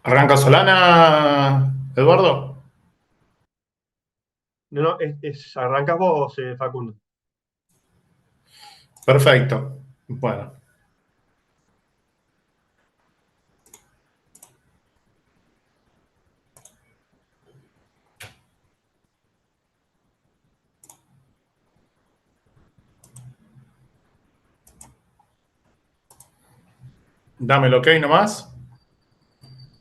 ¿Arranca Solana, Eduardo? No, no, arrancas vos, Facundo. Perfecto. Bueno, dame el ok nomás.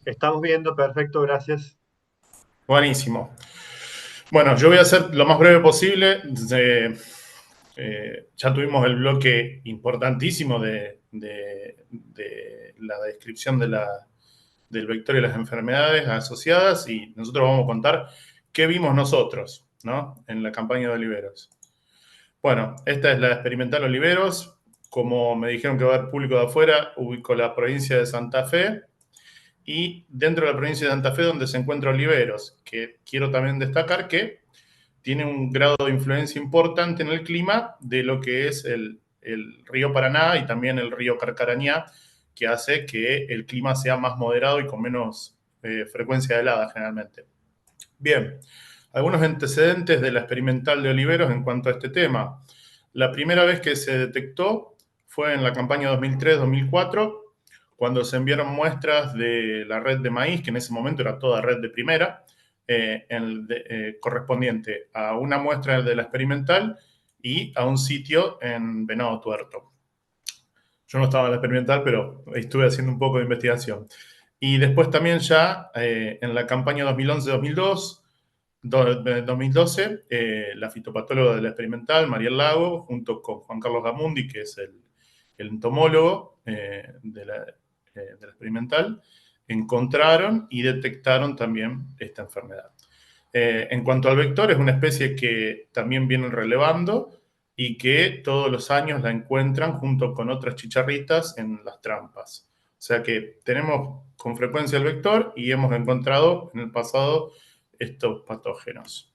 Estamos viendo, perfecto, gracias. Buenísimo. Bueno, yo voy a ser lo más breve posible. Ya tuvimos el bloque importantísimo de la descripción del vector y las enfermedades asociadas y nosotros vamos a contar qué vimos nosotros, ¿no? En la campaña de Oliveros. Bueno, esta es la experimental Oliveros. Como me dijeron que va a haber público de afuera, ubico la provincia de Santa Fe y dentro de la provincia de Santa Fe donde se encuentra Oliveros, que quiero también destacar que tiene un grado de influencia importante en el clima de lo que es el río Paraná y también el río Carcarañá, que hace que el clima sea más moderado y con menos frecuencia de heladas generalmente. Bien, algunos antecedentes de la experimental de Oliveros en cuanto a este tema. La primera vez que se detectó fue en la campaña 2003-2004, cuando se enviaron muestras de la red de maíz, que en ese momento era toda red de primera, correspondiente a una muestra de la experimental y a un sitio en Venado Tuerto. Yo no estaba en la experimental, pero estuve haciendo un poco de investigación. Y después también ya en la campaña 2011-2012, la fitopatóloga de la experimental, Mariel Lago, junto con Juan Carlos Gamundi, que es el entomólogo de la experimental, encontraron y detectaron también esta enfermedad. En cuanto al vector, es una especie que también vienen relevando y que todos los años la encuentran junto con otras chicharritas en las trampas. O sea que tenemos con frecuencia el vector y hemos encontrado en el pasado estos patógenos.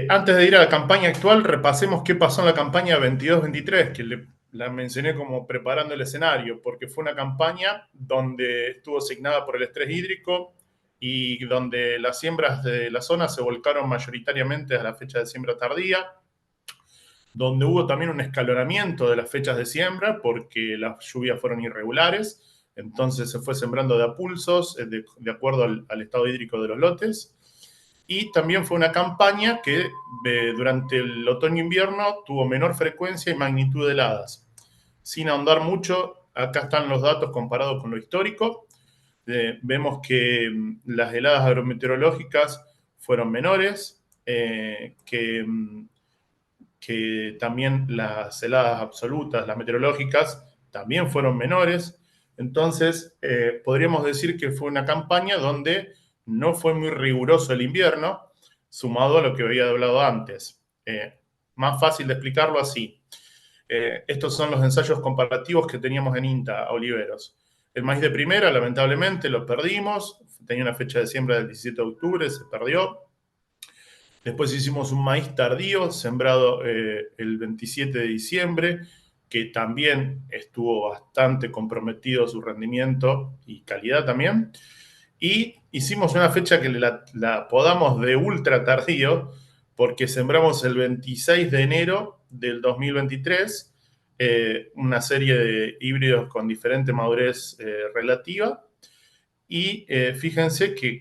Antes de ir a la campaña actual, repasemos qué pasó en la campaña 22-23, que la mencioné como preparando el escenario, porque fue una campaña donde estuvo asignada por el estrés hídrico y donde las siembras de la zona se volcaron mayoritariamente a la fecha de siembra tardía, donde hubo también un escalonamiento de las fechas de siembra porque las lluvias fueron irregulares, entonces se fue sembrando de a pulsos, de acuerdo al estado hídrico de los lotes. Y también fue una campaña que durante el otoño-invierno tuvo menor frecuencia y magnitud de heladas. Sin ahondar mucho, acá están los datos comparados con lo histórico. Vemos que las heladas agrometeorológicas fueron menores, que también las heladas absolutas, las meteorológicas, también fueron menores. Entonces, podríamos decir que fue una campaña donde no fue muy riguroso el invierno, sumado a lo que había hablado antes. Más fácil de explicarlo así. Estos son los ensayos comparativos que teníamos en INTA a Oliveros. El maíz de primera, lamentablemente, lo perdimos. Tenía una fecha de siembra del 17 de octubre, se perdió. Después hicimos un maíz tardío, sembrado el 27 de diciembre, que también estuvo bastante comprometido su rendimiento y calidad también. Y hicimos una fecha que la apodamos de ultra tardío, porque sembramos el 26 de enero del 2023 una serie de híbridos con diferente madurez relativa. Y fíjense que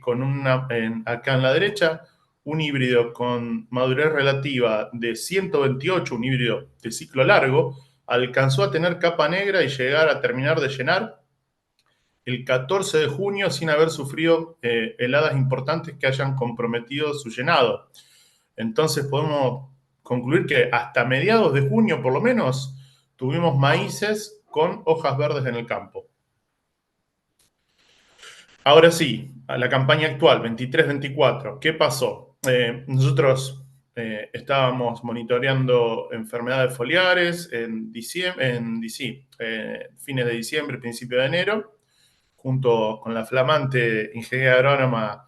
acá en la derecha, un híbrido con madurez relativa de 128, un híbrido de ciclo largo, alcanzó a tener capa negra y llegar a terminar de llenar el 14 de junio sin haber sufrido heladas importantes que hayan comprometido su llenado. Entonces podemos concluir que hasta mediados de junio, por lo menos, tuvimos maíces con hojas verdes en el campo. Ahora sí, a la campaña actual, 23-24, ¿qué pasó? Nosotros estábamos monitoreando enfermedades foliares fines de diciembre, principio de enero, junto con la flamante ingeniera agrónoma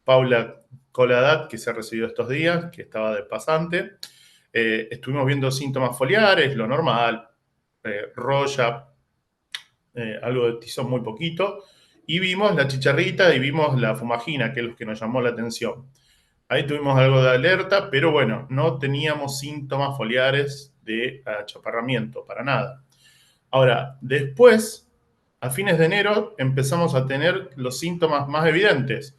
Paula Coladat, que se recibió estos días, que estaba de pasante. Estuvimos viendo síntomas foliares, lo normal, roya, algo de tizón muy poquito, y vimos la chicharrita y vimos la fumagina, que es lo que nos llamó la atención. Ahí tuvimos algo de alerta, pero bueno, no teníamos síntomas foliares de achaparramiento, para nada. Ahora, después, a fines de enero, empezamos a tener los síntomas más evidentes.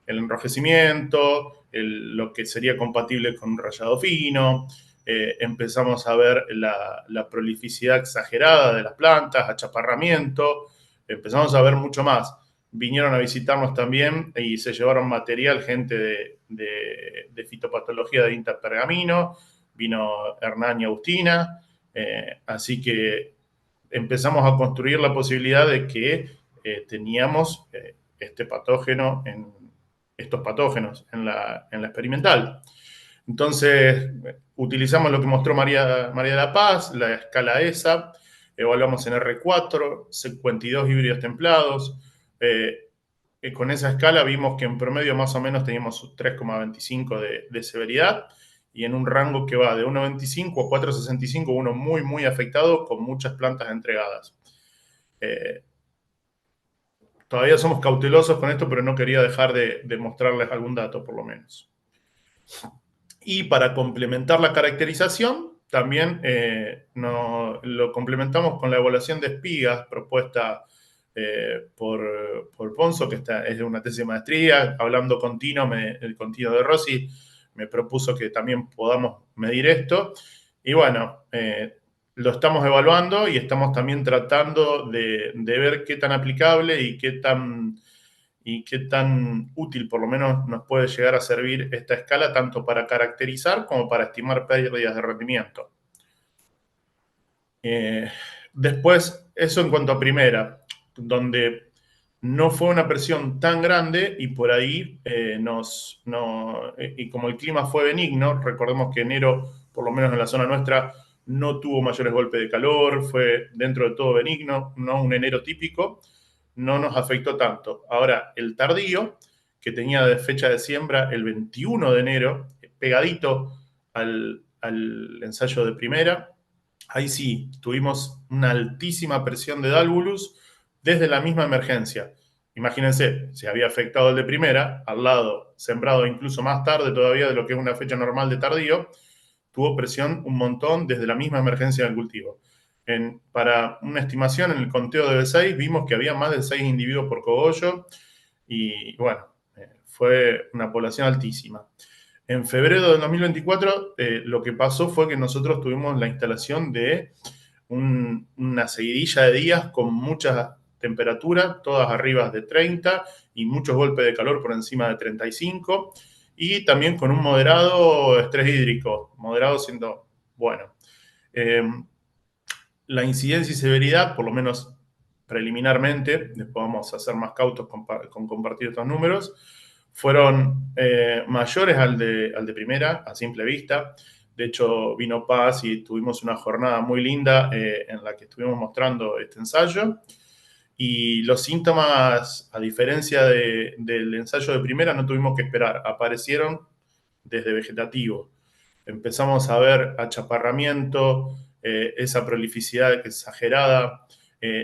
El enrojecimiento, lo que sería compatible con un rayado fino, empezamos a ver la prolificidad exagerada de las plantas, achaparramiento, empezamos a ver mucho más. Vinieron a visitarnos también y se llevaron material, gente de fitopatología de INTA Pergamino, vino Hernán y Agustina, así que empezamos a construir la posibilidad de que teníamos este patógeno estos patógenos en la experimental. Entonces, utilizamos lo que mostró María de la Paz, la escala ESA, evaluamos en R4, 52 híbridos templados. Con esa escala vimos que en promedio más o menos teníamos 3,25 de severidad y en un rango que va de 1,25 a 4,65, uno muy, muy afectado con muchas plantas entregadas. Todavía somos cautelosos con esto, pero no quería dejar de mostrarles algún dato, por lo menos. Y para complementar la caracterización, también lo complementamos con la evaluación de espigas propuesta por Ponzo, que es de una tesis de maestría. Hablando con Tino, el con Tino de Rossi, me propuso que también podamos medir esto. Y bueno, lo estamos evaluando y estamos también tratando de ver qué tan aplicable y qué tan útil por lo menos nos puede llegar a servir esta escala tanto para caracterizar como para estimar pérdidas de rendimiento. Después, eso en cuanto a primera, donde no fue una presión tan grande y por ahí y como el clima fue benigno, recordemos que enero, por lo menos en la zona nuestra, no tuvo mayores golpes de calor, fue dentro de todo benigno, no un enero típico, no nos afectó tanto. Ahora, el tardío, que tenía de fecha de siembra el 21 de enero, pegadito al ensayo de primera, ahí sí, tuvimos una altísima presión de Dálvulus desde la misma emergencia. Imagínense, se había afectado el de primera, al lado, sembrado incluso más tarde todavía de lo que es una fecha normal de tardío, tuvo presión un montón desde la misma emergencia del cultivo. Para una estimación, en el conteo de B6 vimos que había más de 6 individuos por cogollo y bueno, fue una población altísima. En febrero de 2024, lo que pasó fue que nosotros tuvimos la instalación de una seguidilla de días con mucha temperatura, todas arriba de 30 y muchos golpes de calor por encima de 35 y también con un moderado estrés hídrico, moderado siendo bueno. La incidencia y severidad, por lo menos preliminarmente, después vamos a ser más cautos con compartir estos números, fueron mayores al de primera, a simple vista. De hecho, vino Paz y tuvimos una jornada muy linda en la que estuvimos mostrando este ensayo. Y los síntomas, a diferencia del ensayo de primera, no tuvimos que esperar. Aparecieron desde vegetativo. Empezamos a ver achaparramiento, esa prolificidad exagerada,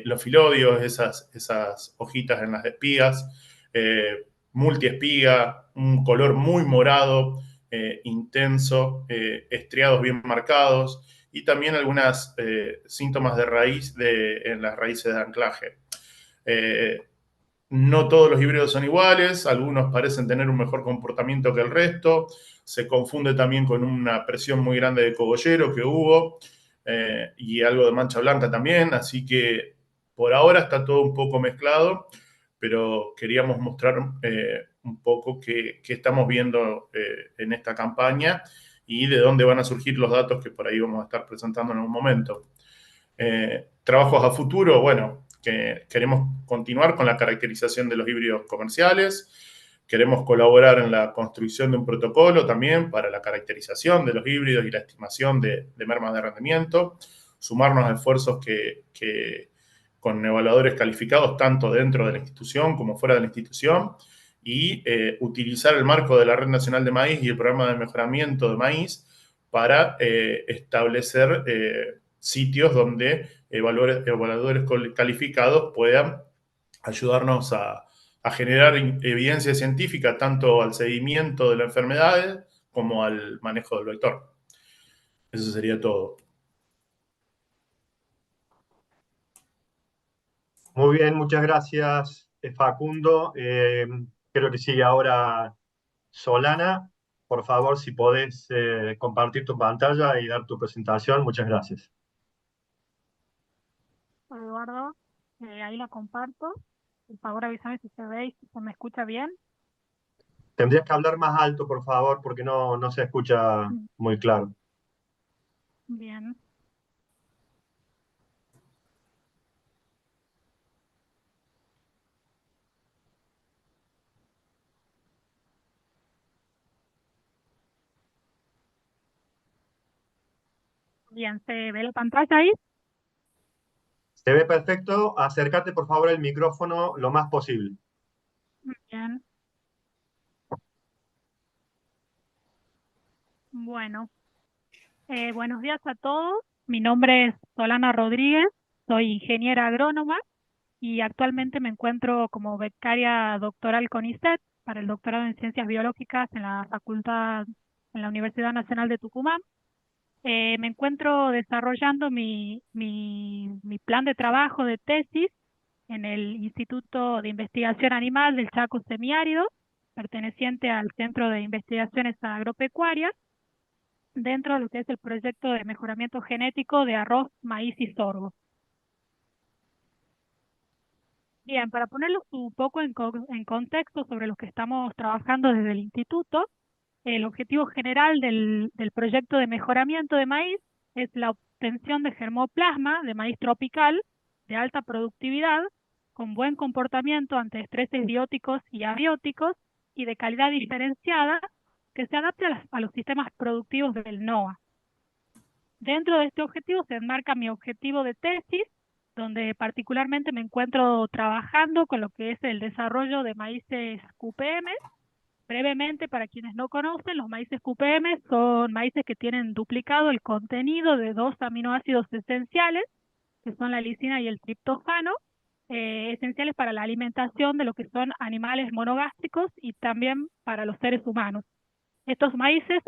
los filodios, esas hojitas en las espigas, multiespiga, un color muy morado, intenso, estriados bien marcados y también algunos síntomas de raíz en las raíces de anclaje. No todos los híbridos son iguales, algunos parecen tener un mejor comportamiento que el resto, se confunde también con una presión muy grande de cogollero que hubo y algo de mancha blanca también, así que por ahora está todo un poco mezclado, pero queríamos mostrar un poco qué estamos viendo en esta campaña y de dónde van a surgir los datos que por ahí vamos a estar presentando en un momento. Trabajos a futuro, bueno, que queremos continuar con la caracterización de los híbridos comerciales, queremos colaborar en la construcción de un protocolo también para la caracterización de los híbridos y la estimación de mermas de rendimiento, sumarnos a esfuerzos que con evaluadores calificados tanto dentro de la institución como fuera de la institución y utilizar el marco de la Red Nacional de Maíz y el Programa de Mejoramiento de Maíz para establecer sitios donde evaluadores calificados puedan ayudarnos a generar evidencia científica tanto al seguimiento de las enfermedades como al manejo del vector. Eso sería todo. Muy bien, muchas gracias, Facundo. Creo que sigue ahora Solana. Por favor, si podés compartir tu pantalla y dar tu presentación, muchas gracias. Eduardo, ahí la comparto. Por favor, avísame si se ve y si se me escucha bien. Tendrías que hablar más alto, por favor, porque no se escucha Mm, muy claro. Bien, bien, ¿se ve la pantalla ahí? Se ve perfecto. Acércate, por favor, al micrófono lo más posible. Bien, bueno, buenos días a todos. Mi nombre es Solana Rodríguez, soy ingeniera agrónoma y actualmente me encuentro como becaria doctoral con ICET para el doctorado en Ciencias Biológicas en la Facultad, en la Universidad Nacional de Tucumán. Me encuentro desarrollando mi plan de trabajo de tesis en el Instituto de Investigación Animal del Chaco Semiárido, perteneciente al Centro de Investigaciones Agropecuarias, dentro de lo que es el proyecto de mejoramiento genético de arroz, maíz y sorgo. Bien, para ponerlos un poco en contexto sobre lo que estamos trabajando desde el instituto, el objetivo general del proyecto de mejoramiento de maíz es la obtención de germoplasma de maíz tropical de alta productividad, con buen comportamiento ante estreses bióticos y abióticos y de calidad diferenciada que se adapte a los sistemas productivos del NOA. Dentro de este objetivo se enmarca mi objetivo de tesis, donde particularmente me encuentro trabajando con lo que es el desarrollo de maíces QPM. Brevemente, para quienes no conocen, los maíces QPM son maíces que tienen duplicado el contenido de dos aminoácidos esenciales, que son la lisina y el triptófano, esenciales para la alimentación de lo que son animales monogástricos y también para los seres humanos. Estos maíces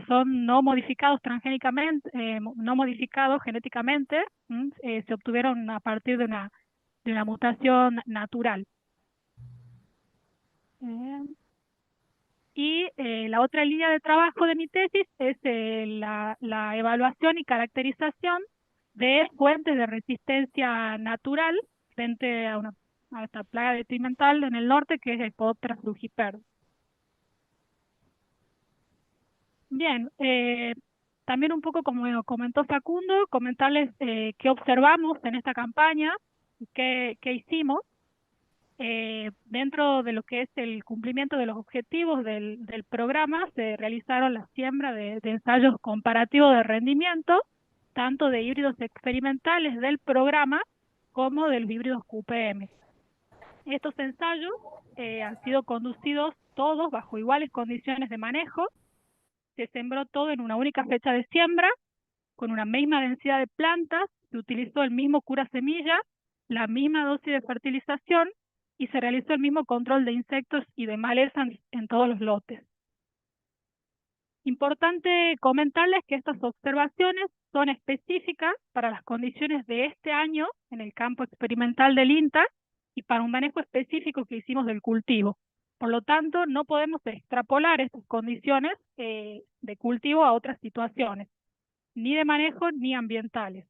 son no modificados transgénicamente, no modificados genéticamente, se obtuvieron a partir de una mutación natural. Eh, la otra línea de trabajo de mi tesis es la evaluación y caracterización de fuentes de resistencia natural frente a esta plaga detrimental en el norte, que es el Podoptera frugiper. Bien, también un poco como comentó Facundo, comentarles qué observamos en esta campaña, qué hicimos. Dentro de lo que es el cumplimiento de los objetivos del programa, se realizaron la siembra de ensayos comparativos de rendimiento, tanto de híbridos experimentales del programa como de los híbridos QPM. Estos ensayos han sido conducidos todos bajo iguales condiciones de manejo. Se sembró todo en una única fecha de siembra, con una misma densidad de plantas, se utilizó el mismo cura semilla, la misma dosis de fertilización y se realizó el mismo control de insectos y de maleza en todos los lotes. Importante comentarles que estas observaciones son específicas para las condiciones de este año en el campo experimental del INTA y para un manejo específico que hicimos del cultivo. Por lo tanto, no podemos extrapolar estas condiciones de cultivo a otras situaciones, ni de manejo ni ambientales.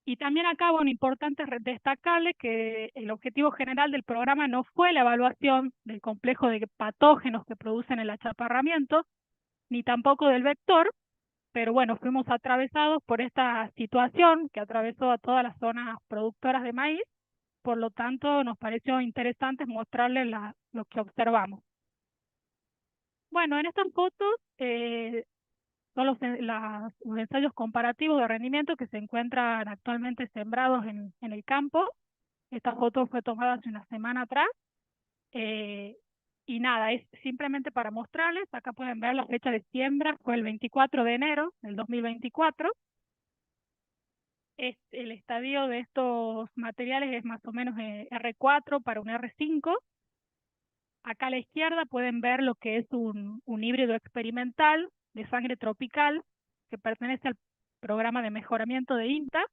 Y también acá, bueno, importante destacarle que el objetivo general del programa no fue la evaluación del complejo de patógenos que producen el achaparramiento, ni tampoco del vector, pero bueno, fuimos atravesados por esta situación que atravesó a todas las zonas productoras de maíz, por lo tanto nos pareció interesante mostrarles lo que observamos. Bueno, en estas fotos son los ensayos comparativos de rendimiento que se encuentran actualmente sembrados en el campo. Esta foto fue tomada hace una semana atrás. Y nada, es simplemente para mostrarles. Acá pueden ver la fecha de siembra, fue el 24 de enero del 2024. El estadio de estos materiales es más o menos R4 para un R5. Acá a la izquierda pueden ver lo que es un híbrido experimental de sangre tropical que pertenece al programa de mejoramiento de INTA.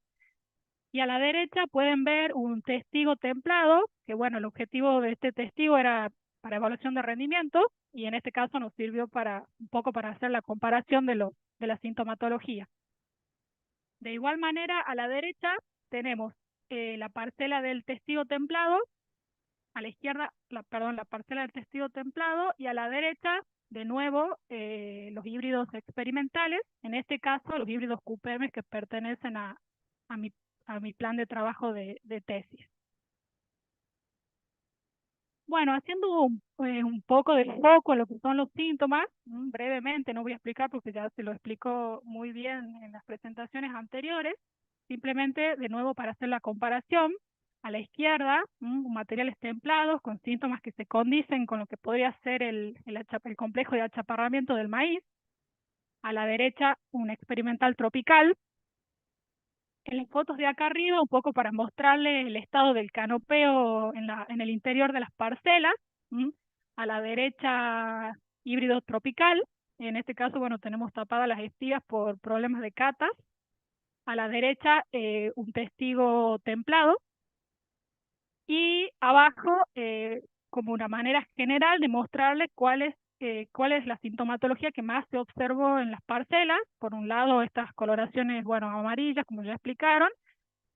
Y a la derecha pueden ver un testigo templado, que bueno, el objetivo de este testigo era para evaluación de rendimiento y en este caso nos sirvió para un poco para hacer la comparación de la sintomatología. De igual manera, a la derecha tenemos la parcela del testigo templado, a la izquierda, perdón, la parcela del testigo templado y a la derecha, de nuevo, los híbridos experimentales, en este caso los híbridos QPM que pertenecen a mi, a mi plan de trabajo de tesis. Bueno, haciendo un poco de foco en lo que son los síntomas, brevemente, no voy a explicar porque ya se lo explicó muy bien en las presentaciones anteriores, simplemente de nuevo para hacer la comparación, a la izquierda, materiales templados con síntomas que se condicen con lo que podría ser el complejo de achaparramiento del maíz, a la derecha un experimental tropical. En las fotos de acá arriba, un poco para mostrarle el estado del canopeo en el interior de las parcelas. A la derecha, híbrido tropical. En este caso, bueno, tenemos tapadas las espigas por problemas de catas. A la derecha, un testigo templado. Y abajo, como una manera general de mostrarles cuál es la sintomatología que más se observó en las parcelas. Por un lado, estas coloraciones, bueno, amarillas, como ya explicaron,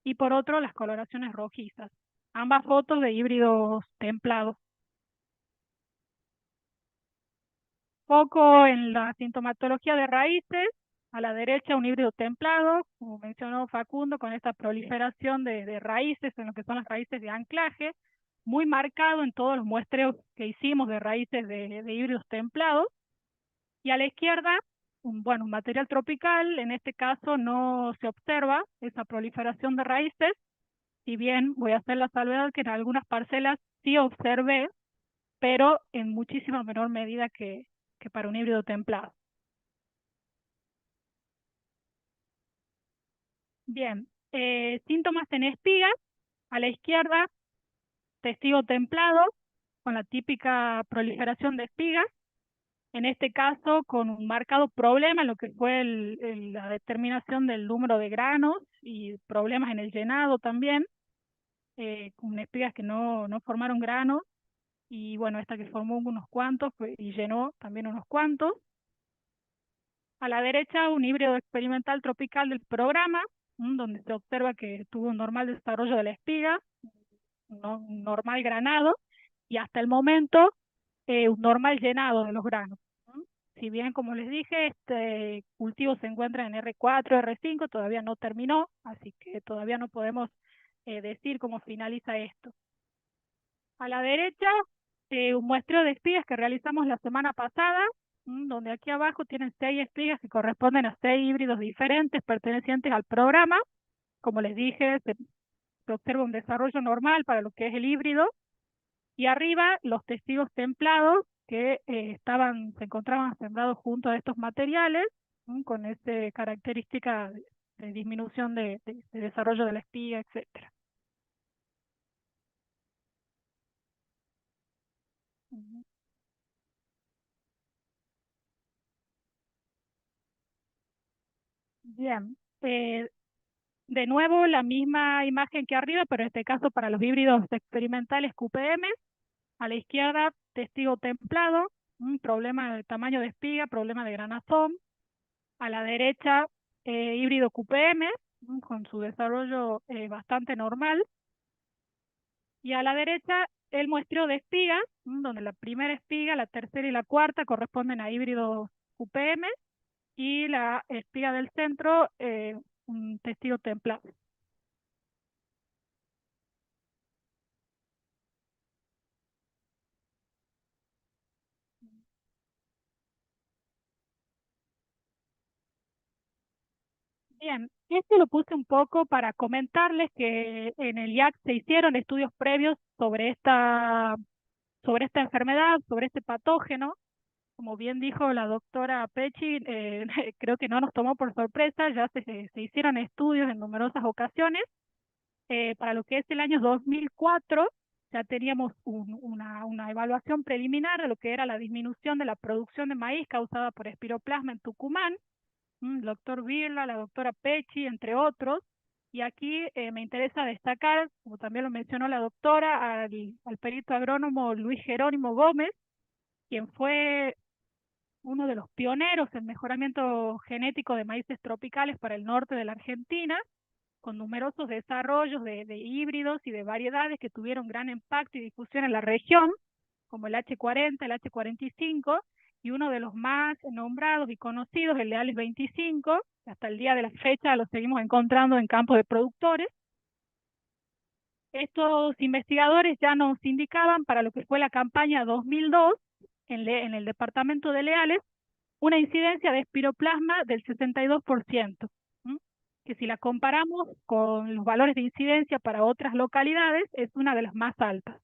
y por otro las coloraciones rojizas. Ambas fotos de híbridos templados. Foco en la sintomatología de raíces. A la derecha un híbrido templado, como mencionó Facundo, con esta proliferación de raíces en lo que son las raíces de anclaje, muy marcado en todos los muestreos que hicimos de raíces de híbridos templados. Y a la izquierda, un material tropical, en este caso no se observa esa proliferación de raíces, si bien voy a hacer la salvedad que en algunas parcelas sí observé, pero en muchísima menor medida que para un híbrido templado. Bien, síntomas en espigas, a la izquierda, testigo templado, con la típica proliferación de espigas, en este caso con un marcado problema en lo que fue la determinación del número de granos y problemas en el llenado también, con espigas que no formaron granos, y bueno, esta que formó unos cuantos y llenó también unos cuantos. A la derecha, un híbrido experimental tropical del programa, donde se observa que tuvo un normal desarrollo de la espiga, un normal granado, y hasta el momento un normal llenado de los granos. Si bien, como les dije, este cultivo se encuentra en R4, R5, todavía no terminó, así que todavía no podemos decir cómo finaliza esto. A la derecha, un muestreo de espigas que realizamos la semana pasada, donde aquí abajo tienen 6 espigas que corresponden a 6 híbridos diferentes pertenecientes al programa. Como les dije, se observa un desarrollo normal para lo que es el híbrido. Y arriba, los testigos templados que se encontraban sembrados junto a estos materiales, con esta característica de disminución de desarrollo de la espiga, etcétera. Bien, de nuevo la misma imagen que arriba, pero en este caso para los híbridos experimentales QPM. A la izquierda, testigo templado, un problema de tamaño de espiga, problema de granazón. A la derecha, híbrido QPM, con su desarrollo bastante normal. Y a la derecha, el muestreo de espigas, donde la primera espiga, la tercera y la cuarta corresponden a híbridos QPM, y la espiga del centro, un testigo templado. Bien, esto lo puse un poco para comentarles que en el IAC se hicieron estudios previos sobre esta enfermedad, sobre este patógeno, Como bien dijo la doctora Pechi, creo que no nos tomó por sorpresa, ya se hicieron estudios en numerosas ocasiones. Para lo que es el año 2004, ya teníamos una evaluación preliminar de lo que era la disminución de la producción de maíz causada por espiroplasma en Tucumán, el doctor Birla, la doctora Pechi, entre otros. Y aquí me interesa destacar, como también lo mencionó la doctora, al perito agrónomo Luis Jerónimo Gómez, quien fue uno de los pioneros en mejoramiento genético de maíces tropicales para el norte de la Argentina, con numerosos desarrollos de híbridos y de variedades que tuvieron gran impacto y difusión en la región, como el H40, el H45, y uno de los más nombrados y conocidos, el Leales 25, que hasta el día de la fecha lo seguimos encontrando en campos de productores. Estos investigadores ya nos indicaban para lo que fue la campaña 2002 en el departamento de Leales una incidencia de espiroplasma del 62%, ¿m? Que si la comparamos con los valores de incidencia para otras localidades es una de las más altas.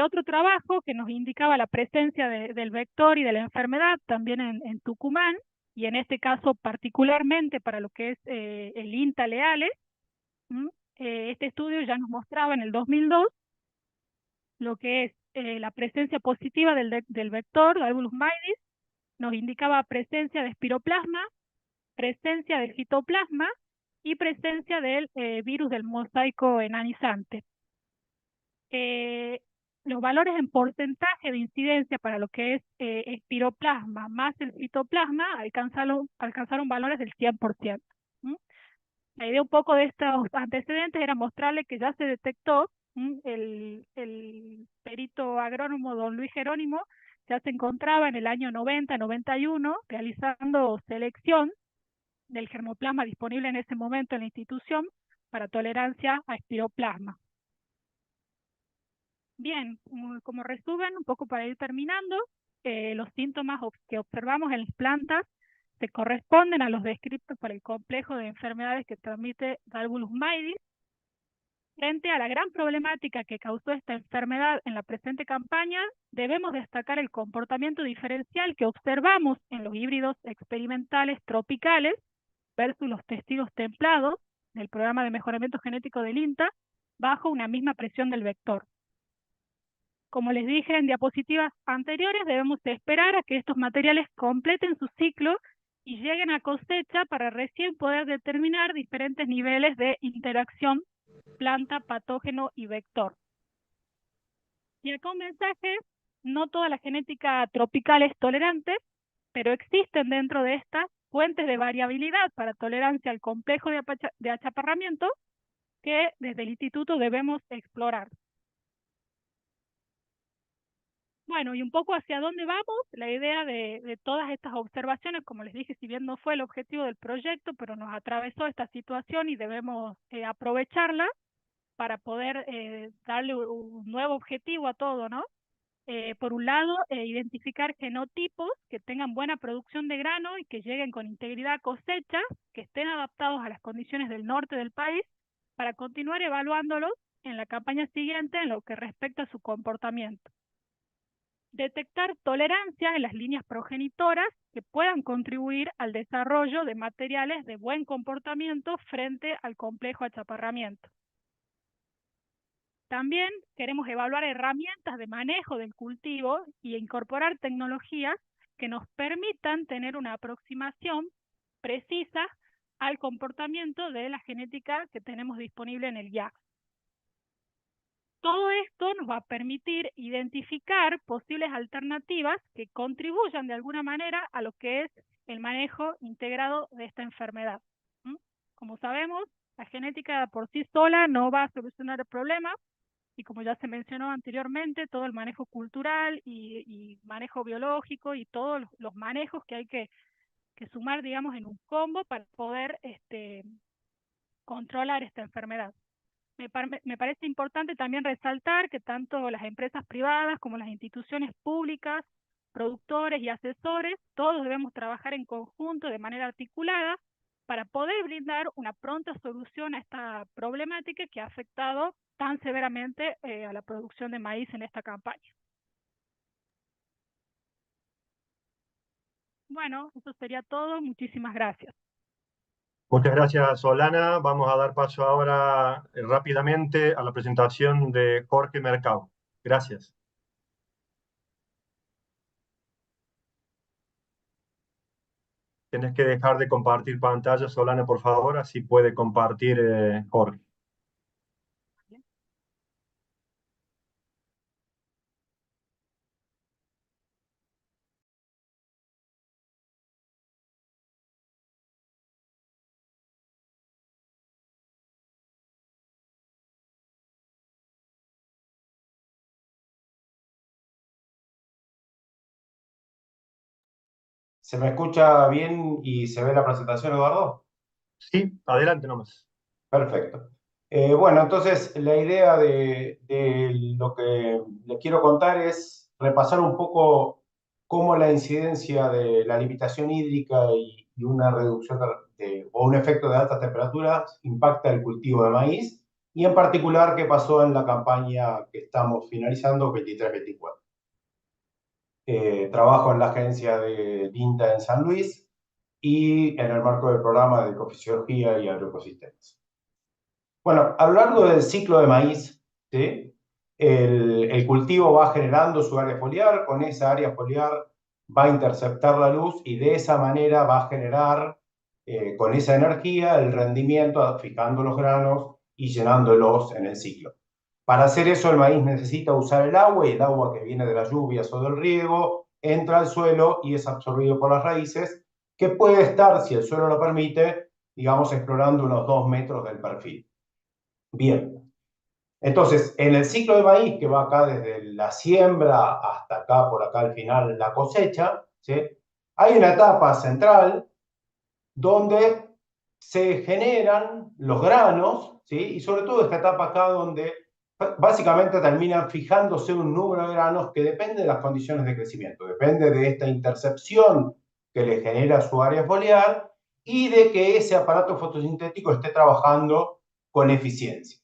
Otro trabajo que nos indicaba la presencia del vector y de la enfermedad también en Tucumán, y en este caso particularmente para lo que es el INTA Leales. Este estudio ya nos mostraba en el 2002 lo que es la presencia positiva del vector, Albulus maidis, nos indicaba presencia de espiroplasma, presencia del citoplasma y presencia del virus del mosaico enanizante. Los valores en porcentaje de incidencia para lo que es espiroplasma más el citoplasma alcanzaron valores del 100%. La idea un poco de estos antecedentes era mostrarle que ya se detectó, el perito agrónomo don Luis Jerónimo ya se encontraba en el año 90-91 realizando selección del germoplasma disponible en ese momento en la institución para tolerancia a espiroplasma. Bien, como resumen, un poco para ir terminando, los síntomas que observamos en las plantas se corresponden a los descritos por el complejo de enfermedades que transmite Albulus maidis. Frente a la gran problemática que causó esta enfermedad en la presente campaña, debemos destacar el comportamiento diferencial que observamos en los híbridos experimentales tropicales versus los testigos templados del programa de mejoramiento genético del INTA bajo una misma presión del vector. Como les dije en diapositivas anteriores, debemos esperar a que estos materiales completen su ciclo y lleguen a cosecha para recién poder determinar diferentes niveles de interacción planta, patógeno y vector. Y acá un mensaje: no toda la genética tropical es tolerante, pero existen dentro de estas fuentes de variabilidad para tolerancia al complejo de achaparramiento que desde el instituto debemos explorar. Bueno, y un poco hacia dónde vamos, la idea de todas estas observaciones, como les dije, si bien no fue el objetivo del proyecto, pero nos atravesó esta situación y debemos aprovecharla para poder darle un nuevo objetivo a todo, ¿no? Por un lado, identificar genotipos que tengan buena producción de grano y que lleguen con integridad a cosecha, que estén adaptados a las condiciones del norte del país, para continuar evaluándolos en la campaña siguiente en lo que respecta a su comportamiento. Detectar tolerancia en las líneas progenitoras que puedan contribuir al desarrollo de materiales de buen comportamiento frente al complejo achaparramiento. También queremos evaluar herramientas de manejo del cultivo y incorporar tecnologías que nos permitan tener una aproximación precisa al comportamiento de la genética que tenemos disponible en el IAC. Todo esto nos va a permitir identificar posibles alternativas que contribuyan de alguna manera a lo que es el manejo integrado de esta enfermedad. Como sabemos, la genética por sí sola no va a solucionar el problema, y como ya se mencionó anteriormente, todo el manejo cultural y manejo biológico y todos los manejos que hay que sumar, digamos, en un combo para poder controlar esta enfermedad. Me parece importante también resaltar que tanto las empresas privadas como las instituciones públicas, productores y asesores, todos debemos trabajar en conjunto de manera articulada para poder brindar una pronta solución a esta problemática que ha afectado tan severamente a la producción de maíz en esta campaña. Bueno, eso sería todo. Muchísimas gracias. Muchas gracias, Solana. Vamos a dar paso ahora rápidamente a la presentación de Jorge Mercado. Gracias. Tienes que dejar de compartir pantalla, Solana, por favor, así puede compartir Jorge. ¿Se me escucha bien y se ve la presentación, Eduardo? Sí, adelante nomás. Perfecto. Bueno, entonces la idea de lo que le quiero contar es repasar un poco cómo la incidencia de la limitación hídrica y una reducción o un efecto de altas temperaturas impacta el cultivo de maíz y en particular qué pasó en la campaña que estamos finalizando 23-24. Trabajo en la agencia de INTA en San Luis y en el marco del programa de ecofisiología y agroecosistemas. Bueno, a lo largo del ciclo de maíz, ¿sí? El cultivo va generando su área foliar, con esa área foliar va a interceptar la luz y de esa manera va a generar con esa energía el rendimiento, fijando los granos y llenándolos en el ciclo. Para hacer eso el maíz necesita usar el agua y el agua que viene de las lluvias o del riego entra al suelo y es absorbido por las raíces, que puede estar, si el suelo lo permite, digamos, explorando unos 2 metros del perfil. Bien, entonces en el ciclo de maíz que va acá desde la siembra hasta acá, por acá al final, la cosecha, ¿sí? Hay una etapa central donde se generan los granos, ¿sí? Y sobre todo esta etapa acá donde básicamente terminan fijándose un número de granos que depende de las condiciones de crecimiento, depende de esta intercepción que le genera su área foliar y de que ese aparato fotosintético esté trabajando con eficiencia.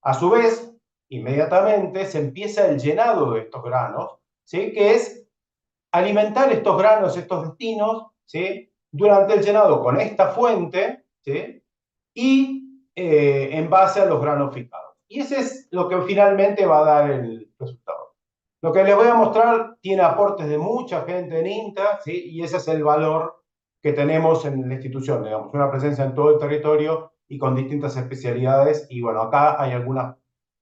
A su vez, inmediatamente se empieza el llenado de estos granos, ¿sí? Que es alimentar estos granos, estos destinos, ¿sí? Durante el llenado con esta fuente, ¿sí? Y en base a los granos fijados. Y ese es lo que finalmente va a dar el resultado. Lo que les voy a mostrar tiene aportes de mucha gente en INTA, ¿sí? Y ese es el valor que tenemos en la institución, digamos, una presencia en todo el territorio y con distintas especialidades. Y bueno, acá hay algunas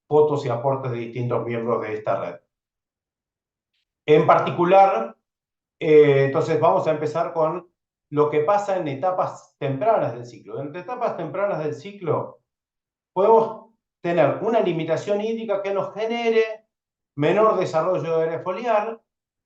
fotos y aportes de distintos miembros de esta red. En particular, entonces vamos a empezar con lo que pasa en etapas tempranas del ciclo. En etapas tempranas del ciclo podemos tener una limitación hídrica que nos genere menor desarrollo de área foliar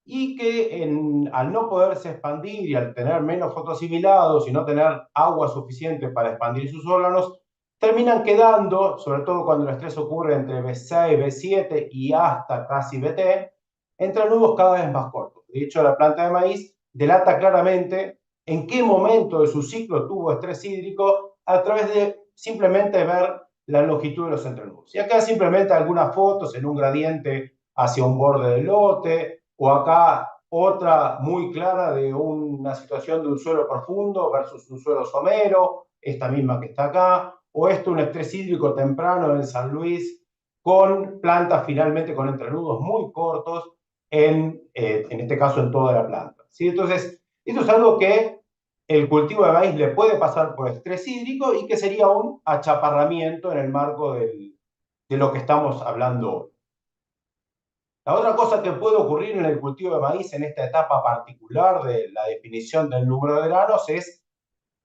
y que al no poderse expandir y al tener menos fotoasimilados y no tener agua suficiente para expandir sus órganos, terminan quedando, sobre todo cuando el estrés ocurre entre B6, B7 y hasta casi BT, entre nudos cada vez más cortos. De hecho, la planta de maíz delata claramente en qué momento de su ciclo tuvo estrés hídrico a través de simplemente ver la longitud de los entrenudos. Y acá simplemente algunas fotos en un gradiente hacia un borde del lote, o acá otra muy clara de una situación de un suelo profundo versus un suelo somero, esta misma que está acá, o esto un estrés hídrico temprano en San Luis, con plantas finalmente con entrenudos muy cortos, en este caso en toda la planta. ¿Sí? Entonces, esto es algo que el cultivo de maíz le puede pasar por estrés hídrico y que sería un achaparramiento en el marco de lo que estamos hablando hoy. La otra cosa que puede ocurrir en el cultivo de maíz en esta etapa particular de la definición del número de granos es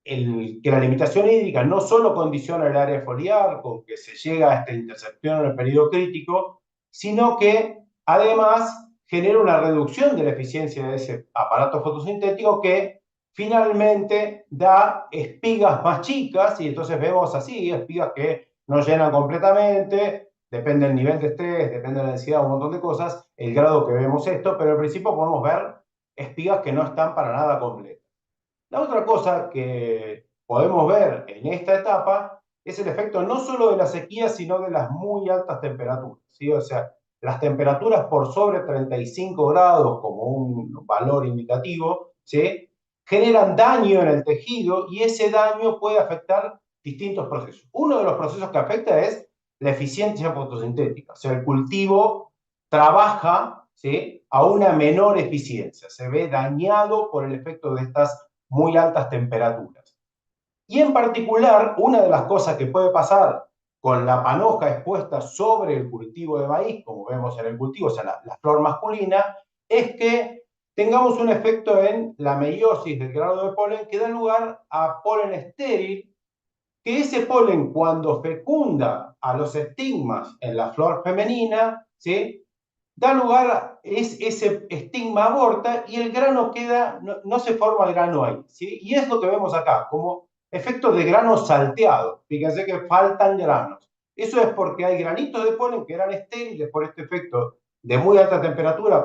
que la limitación hídrica no solo condiciona el área foliar, con que se llega a esta intercepción en el periodo crítico, sino que además genera una reducción de la eficiencia de ese aparato fotosintético que finalmente da espigas más chicas, y entonces vemos así, espigas que no llenan completamente, depende del nivel de estrés, depende de la densidad, un montón de cosas, el grado que vemos esto, pero en principio podemos ver espigas que no están para nada completas. La otra cosa que podemos ver en esta etapa es el efecto no solo de la sequía, sino de las muy altas temperaturas, ¿sí? O sea, las temperaturas por sobre 35 grados como un valor indicativo, ¿sí? Generan daño en el tejido y ese daño puede afectar distintos procesos. Uno de los procesos que afecta es la eficiencia fotosintética, o sea, el cultivo trabaja, ¿sí?, a una menor eficiencia, se ve dañado por el efecto de estas muy altas temperaturas. Y en particular, una de las cosas que puede pasar con la panoja expuesta sobre el cultivo de maíz, como vemos en el cultivo, o sea, la flor masculina, es que tengamos un efecto en la meiosis del grano de polen que da lugar a polen estéril, que ese polen cuando fecunda a los estigmas en la flor femenina, ¿sí?, da lugar a ese estigma aborta y el grano queda, no se forma el grano ahí, ¿sí? Y es lo que vemos acá, como efecto de grano salteado. Fíjense que faltan granos. Eso es porque hay granitos de polen que eran estériles por este efecto de muy alta temperatura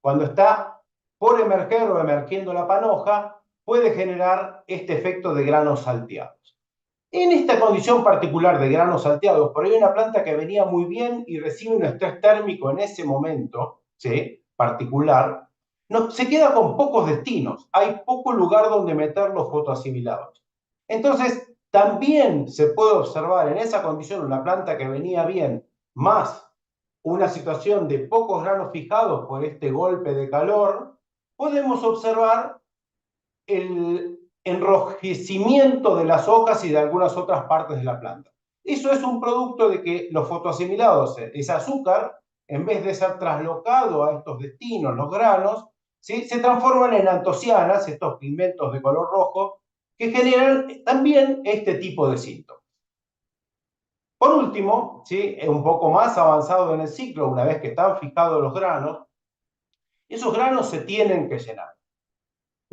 cuando está por emerger o emergiendo la panoja, puede generar este efecto de granos salteados. En esta condición particular de granos salteados, por ahí hay una planta que venía muy bien y recibe un estrés térmico en ese momento, ¿sí?, particular, no, se queda con pocos destinos, hay poco lugar donde meter los fotoasimilados. Entonces, también se puede observar en esa condición una planta que venía bien, más una situación de pocos granos fijados por este golpe de calor, podemos observar el enrojecimiento de las hojas y de algunas otras partes de la planta. Eso es un producto de que los fotoasimilados, ese azúcar, en vez de ser traslocado a estos destinos, los granos, ¿sí?, se transforman en antocianas, estos pigmentos de color rojo, que generan también este tipo de síntomas. Por último, ¿sí?, un poco más avanzado en el ciclo, una vez que están fijados los granos, esos granos se tienen que llenar.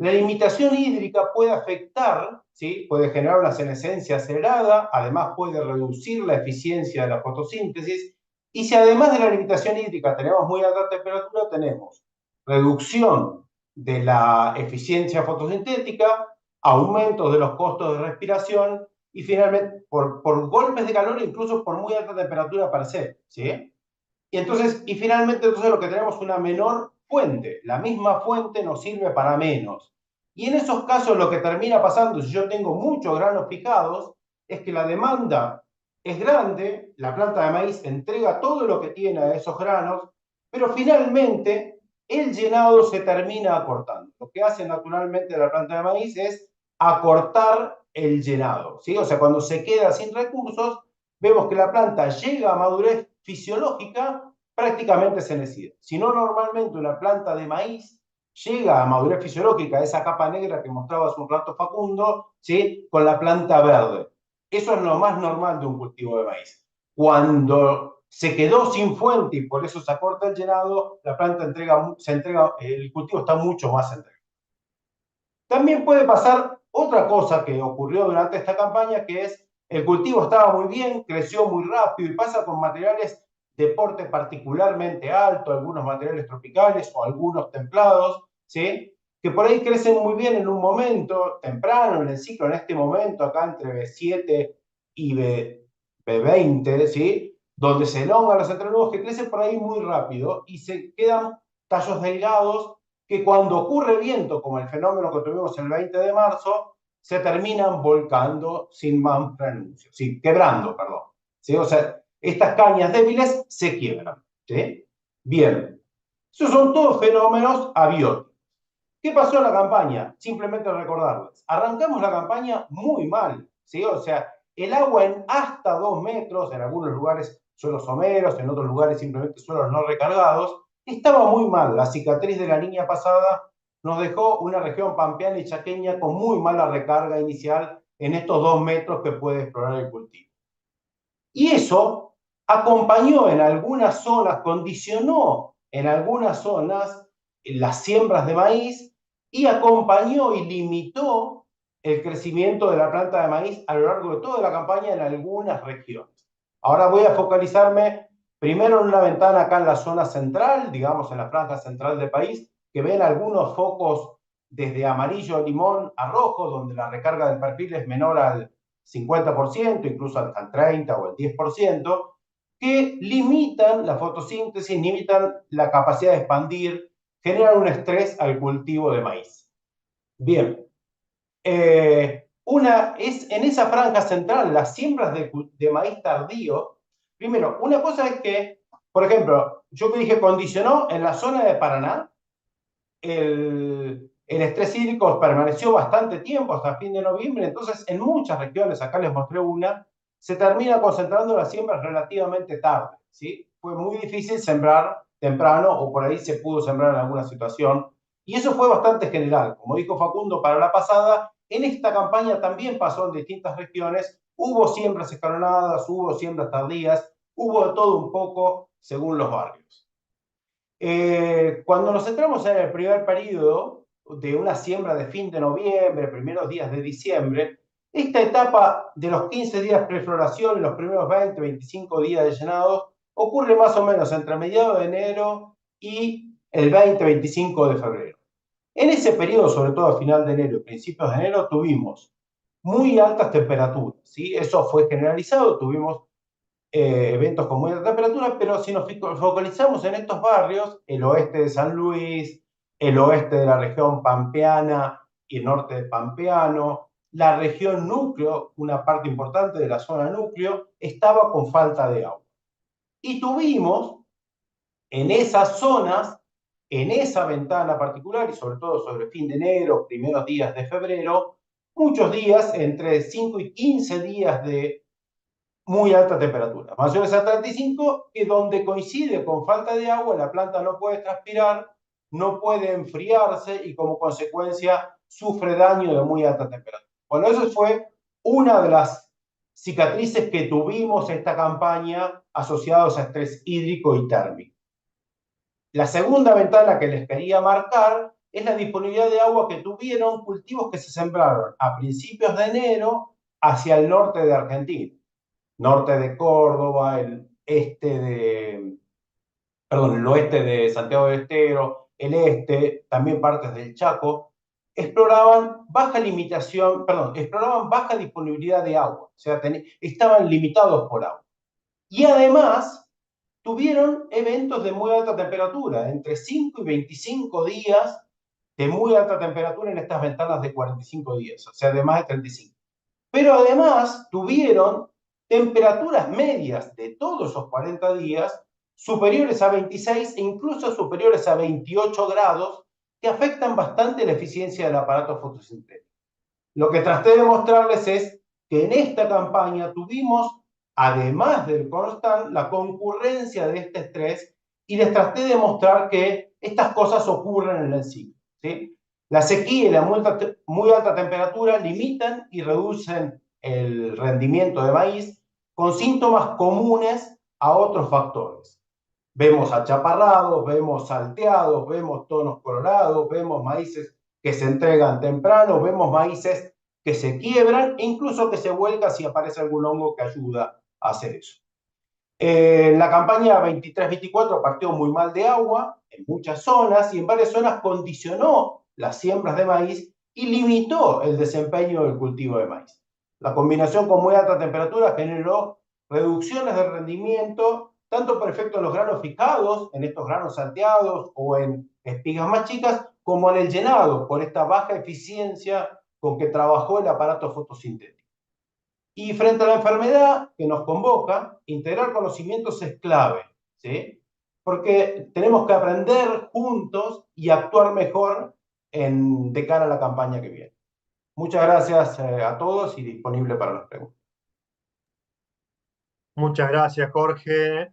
La limitación hídrica puede afectar, ¿sí?, puede generar una senescencia acelerada, además puede reducir la eficiencia de la fotosíntesis, y si además de la limitación hídrica tenemos muy alta temperatura, tenemos reducción de la eficiencia fotosintética, aumentos de los costos de respiración, y finalmente, por golpes de calor, incluso por muy alta temperatura per se, ¿sí? Y finalmente, lo que tenemos es una menor fuente. La misma fuente nos sirve para menos. Y en esos casos lo que termina pasando, si yo tengo muchos granos fijados, es que la demanda es grande, la planta de maíz entrega todo lo que tiene a esos granos, pero finalmente el llenado se termina acortando. Lo que hace naturalmente la planta de maíz es acortar el llenado, ¿sí? O sea, cuando se queda sin recursos, vemos que la planta llega a madurez fisiológica prácticamente senescida. Si no, normalmente una planta de maíz llega a madurez fisiológica, esa capa negra que mostraba hace un rato Facundo, ¿sí?, con la planta verde. Eso es lo más normal de un cultivo de maíz. Cuando se quedó sin fuente y por eso se acorta el llenado, la planta el cultivo está mucho más entregado. También puede pasar otra cosa que ocurrió durante esta campaña, que es el cultivo estaba muy bien, creció muy rápido y pasa con materiales de porte particularmente alto, algunos materiales tropicales o algunos templados, ¿sí?, que por ahí crecen muy bien en un momento temprano en el ciclo, en este momento acá entre B7 y B20, ¿sí?, donde se elongan los entrenudos que crecen por ahí muy rápido y se quedan tallos delgados que cuando ocurre viento, como el fenómeno que tuvimos el 20 de marzo, se terminan volcando sin más renuncio, sí, quebrando, perdón. ¿Sí? O sea, estas cañas débiles se quiebran. ¿Sí? Bien, esos son todos fenómenos abióticos. ¿Qué pasó en la campaña? Simplemente recordarles. Arrancamos la campaña muy mal, ¿sí? O sea, el agua en hasta 2 metros, en algunos lugares suelos someros, en otros lugares simplemente suelos no recargados, estaba muy mal. La cicatriz de la niña pasada nos dejó una región pampeana y chaqueña con muy mala recarga inicial en estos 2 metros que puede explorar el cultivo. Y eso acompañó en algunas zonas, condicionó en algunas zonas las siembras de maíz y acompañó y limitó el crecimiento de la planta de maíz a lo largo de toda la campaña en algunas regiones. Ahora voy a focalizarme primero en una ventana acá en la zona central, digamos en la franja central del país, que ven algunos focos desde amarillo, limón a rojo, donde la recarga del perfil es menor al 50%, incluso al 30 o el 10%, que limitan la fotosíntesis, limitan la capacidad de expandir, generan un estrés al cultivo de maíz. Bien, en esa franja central, las siembras de maíz tardío, primero, una cosa es que, por ejemplo, yo que dije condicionó en la zona de Paraná, el estrés hídrico permaneció bastante tiempo, hasta fin de noviembre, entonces en muchas regiones, acá les mostré una, se termina concentrando las siembras relativamente tarde, ¿sí? Fue muy difícil sembrar temprano, o por ahí se pudo sembrar en alguna situación, y eso fue bastante general. Como dijo Facundo para la pasada, en esta campaña también pasó en distintas regiones, hubo siembras escalonadas, hubo siembras tardías, hubo de todo un poco según los barrios. Cuando nos centramos en el primer periodo de una siembra de fin de noviembre, primeros días de diciembre, esta etapa de los 15 días prefloración y los primeros 20, 25 días de llenado ocurre más o menos entre mediados de enero y el 20, 25 de febrero. En ese periodo, sobre todo a final de enero y principios de enero, tuvimos muy altas temperaturas, ¿sí? Eso fue generalizado, tuvimos eventos con muy alta temperatura, pero si nos focalizamos en estos barrios, el oeste de San Luis, el oeste de la región pampeana y el norte de Pampeano, la región núcleo, una parte importante de la zona núcleo, estaba con falta de agua. Y tuvimos en esas zonas, en esa ventana particular, y sobre todo sobre fin de enero, primeros días de febrero, muchos días, entre 5 y 15 días de muy alta temperatura, mayores a 35, que donde coincide con falta de agua, la planta no puede transpirar, no puede enfriarse y como consecuencia sufre daño de muy alta temperatura. Bueno, eso fue una de las cicatrices que tuvimos en esta campaña asociados a estrés hídrico y térmico. La segunda ventana que les quería marcar es la disponibilidad de agua que tuvieron cultivos que se sembraron a principios de enero hacia el norte de Argentina. Norte de Córdoba, el oeste de Santiago del Estero, el este, también partes del Chaco, exploraban baja disponibilidad de agua, o sea, estaban limitados por agua. Y además tuvieron eventos de muy alta temperatura, entre 5 y 25 días de muy alta temperatura en estas ventanas de 45 días, o sea, de más de 35. Pero además tuvieron temperaturas medias de todos esos 40 días superiores a 26 e incluso superiores a 28 grados, que afectan bastante la eficiencia del aparato fotosintético. Lo que traté de mostrarles es que en esta campaña tuvimos, además del constant, la concurrencia de este estrés, y les traté de mostrar que estas cosas ocurren en el ciclo, ¿sí? La sequía y la muy alta temperatura limitan y reducen el rendimiento de maíz con síntomas comunes a otros factores. Vemos achaparrados, vemos salteados, vemos tonos colorados, vemos maíces que se entregan temprano, vemos maíces que se quiebran e incluso que se vuelcan si aparece algún hongo que ayuda a hacer eso. La campaña 23-24 partió muy mal de agua en muchas zonas y en varias zonas condicionó las siembras de maíz y limitó el desempeño del cultivo de maíz. La combinación con muy alta temperatura generó reducciones de rendimiento, tanto por efecto en los granos fijados, en estos granos salteados o en espigas más chicas, como en el llenado, por esta baja eficiencia con que trabajó el aparato fotosintético. Y frente a la enfermedad que nos convoca, integrar conocimientos es clave, ¿sí? Porque tenemos que aprender juntos y actuar mejor de cara a la campaña que viene. Muchas gracias a todos y disponible para las preguntas. Muchas gracias, Jorge.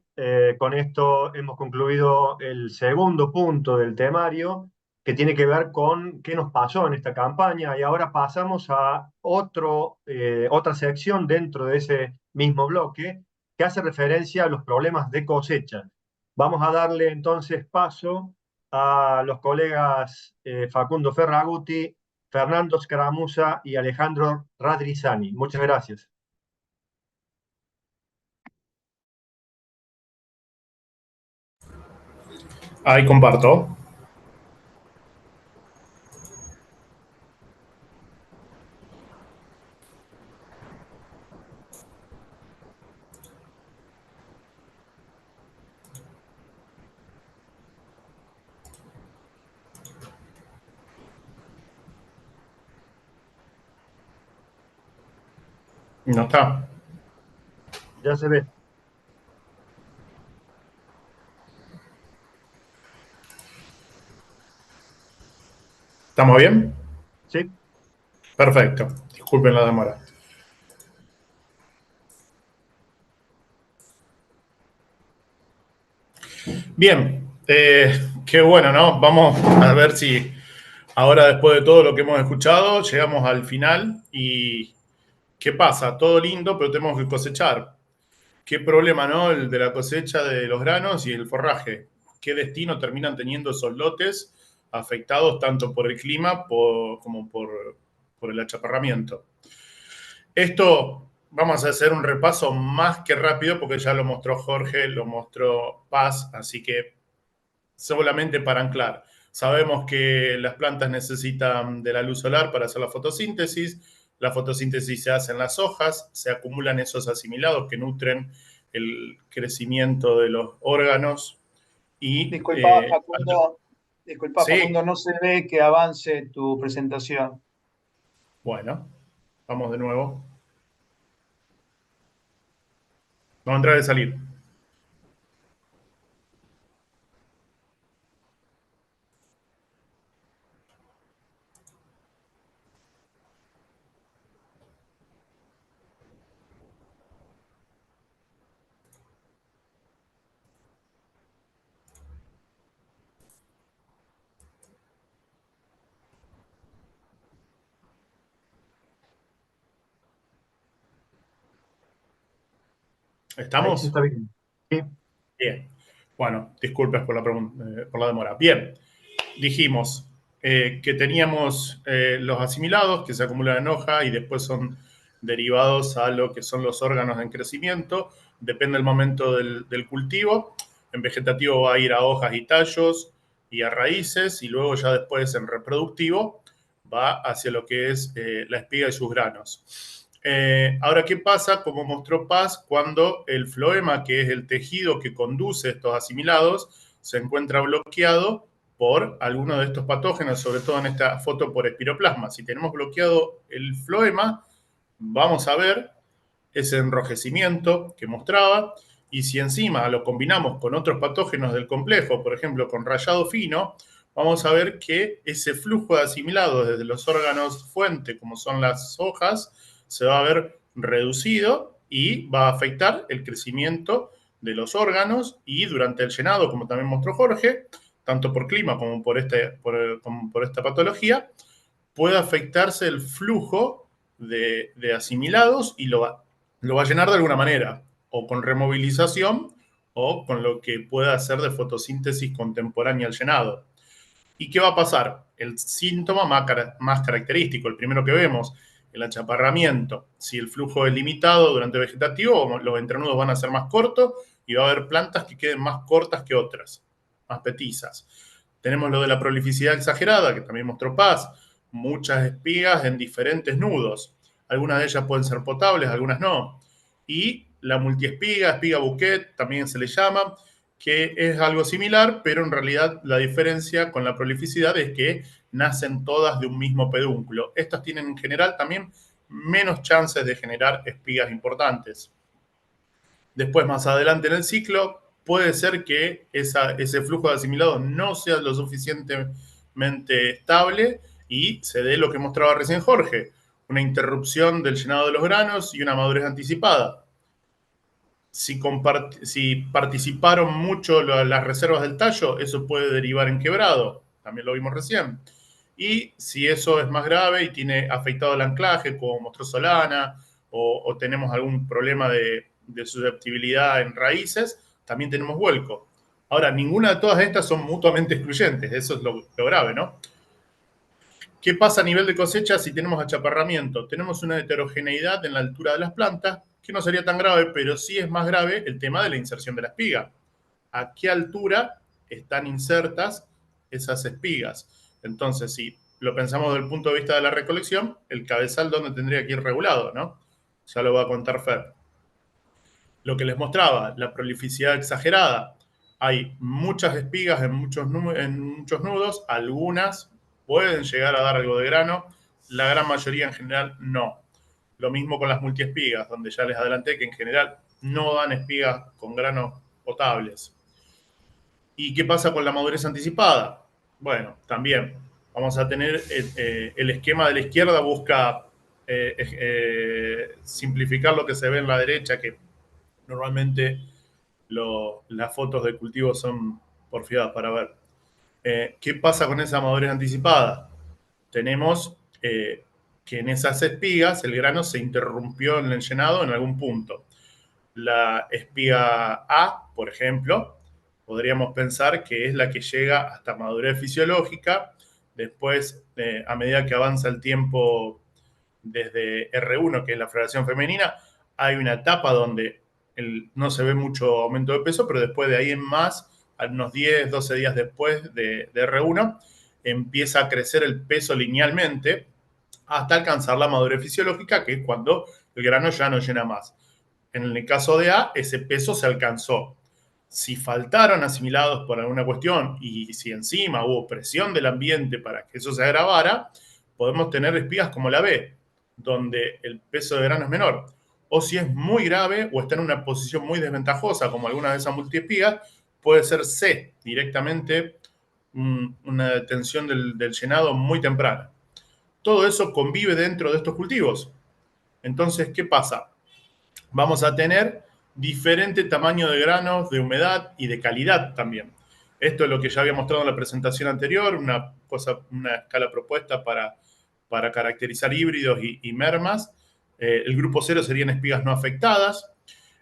Con esto hemos concluido el segundo punto del temario, que tiene que ver con qué nos pasó en esta campaña. Y ahora pasamos a otra sección dentro de ese mismo bloque, que hace referencia a los problemas de cosecha. Vamos a darle entonces paso a los colegas Facundo Ferraguti, Fernando Scaramuza y Alejandro Radrizani. Muchas gracias. Ahí comparto. No está. Ya se ve. ¿Estamos bien? Sí. Perfecto. Disculpen la demora. Bien. Qué bueno, ¿no? Vamos a ver si ahora, después de todo lo que hemos escuchado, llegamos al final y ¿qué pasa? Todo lindo, pero tenemos que cosechar. Qué problema, ¿no? El de la cosecha de los granos y el forraje. ¿Qué destino terminan teniendo esos lotes afectados tanto por el clima como por el achaparramiento? Esto vamos a hacer un repaso más que rápido porque ya lo mostró Jorge, lo mostró Paz, así que solamente para anclar. Sabemos que las plantas necesitan de la luz solar para hacer la fotosíntesis. La fotosíntesis se hace en las hojas, se acumulan esos asimilados que nutren el crecimiento de los órganos y Disculpa, sí, Facundo, no se ve que avance tu presentación. bueno, vamos de nuevo. Vamos a entrar y salir. Ahí sí ¿Estamos? está bien. Sí. Bien. Bueno, disculpas por la demora. Bien, dijimos que teníamos los asimilados que se acumulan en hoja y después son derivados a lo que son los órganos en crecimiento. Depende del momento del cultivo. En vegetativo va a ir a hojas y tallos y a raíces y luego ya después en reproductivo va hacia lo que es la espiga y sus granos. Ahora, ¿qué pasa? Como mostró Paz, cuando el floema, que es el tejido que conduce estos asimilados, se encuentra bloqueado por alguno de estos patógenos, sobre todo en esta foto por espiroplasma. Si tenemos bloqueado el floema, vamos a ver ese enrojecimiento que mostraba, y si encima lo combinamos con otros patógenos del complejo, por ejemplo, con rayado fino, vamos a ver que ese flujo de asimilados desde los órganos fuente, como son las hojas, se va a ver reducido y va a afectar el crecimiento de los órganos y durante el llenado, como también mostró Jorge, tanto por clima como como por esta patología, puede afectarse el flujo de asimilados y lo va a llenar de alguna manera, o con removilización o con lo que pueda hacer de fotosíntesis contemporánea al llenado. ¿Y qué va a pasar? El síntoma más característico, el primero que vemos, el achaparramiento. Si el flujo es limitado durante vegetativo, los entrenudos van a ser más cortos y va a haber plantas que queden más cortas que otras, más petizas. Tenemos lo de la prolificidad exagerada, que también mostró Paz, muchas espigas en diferentes nudos. Algunas de ellas pueden ser potables, algunas no. Y la multiespiga, espiga bouquet, también se le llama, que es algo similar, pero en realidad la diferencia con la prolificidad es que nacen todas de un mismo pedúnculo. Estas tienen en general también menos chances de generar espigas importantes. Después, más adelante en el ciclo, puede ser que ese flujo de asimilados no sea lo suficientemente estable y se dé lo que mostraba recién Jorge, una interrupción del llenado de los granos y una madurez anticipada. Si participaron mucho las reservas del tallo, eso puede derivar en quebrado, también lo vimos recién. Y si eso es más grave y tiene afectado el anclaje, como mostró Solana, o tenemos algún problema de susceptibilidad en raíces, también tenemos vuelco. Ahora, ninguna de todas estas son mutuamente excluyentes, eso es lo grave, ¿no? ¿Qué pasa a nivel de cosecha si tenemos achaparramiento? Tenemos una heterogeneidad en la altura de las plantas, que no sería tan grave, pero sí es más grave el tema de la inserción de la espiga. ¿A qué altura están insertas esas espigas? Entonces, si lo pensamos desde el punto de vista de la recolección, el cabezal donde tendría que ir regulado, ¿no? Ya lo va a contar Fer. Lo que les mostraba, la prolificidad exagerada. Hay muchas espigas en muchos nudos, algunas pueden llegar a dar algo de grano, la gran mayoría en general no. Lo mismo con las multiespigas, donde ya les adelanté que en general no dan espigas con granos potables. ¿Y qué pasa con la madurez anticipada? Bueno, también vamos a tener el esquema de la izquierda busca simplificar lo que se ve en la derecha, que normalmente las fotos de cultivo son porfiadas para ver. ¿Qué pasa con esa madurez anticipada? Tenemos que en esas espigas el grano se interrumpió en el llenado en algún punto. La espiga A, por ejemplo, podríamos pensar que es la que llega hasta madurez fisiológica. Después, a medida que avanza el tiempo desde R1, que es la floración femenina, hay una etapa donde no se ve mucho aumento de peso, pero después de ahí en más, a unos 10, 12 días después de R1, empieza a crecer el peso linealmente hasta alcanzar la madurez fisiológica, que es cuando el grano ya no llena más. En el caso de A, ese peso se alcanzó. Si faltaron asimilados por alguna cuestión y si encima hubo presión del ambiente para que eso se agravara, podemos tener espigas como la B, donde el peso de grano es menor. O si es muy grave o está en una posición muy desventajosa, como alguna de esas multiespigas, puede ser C, directamente una detención del llenado muy temprana. Todo eso convive dentro de estos cultivos. Entonces, ¿qué pasa? Vamos a tener diferente tamaño de granos, de humedad y de calidad también. Esto es lo que ya había mostrado en la presentación anterior, una escala propuesta para caracterizar híbridos y mermas. El grupo 0 serían espigas no afectadas.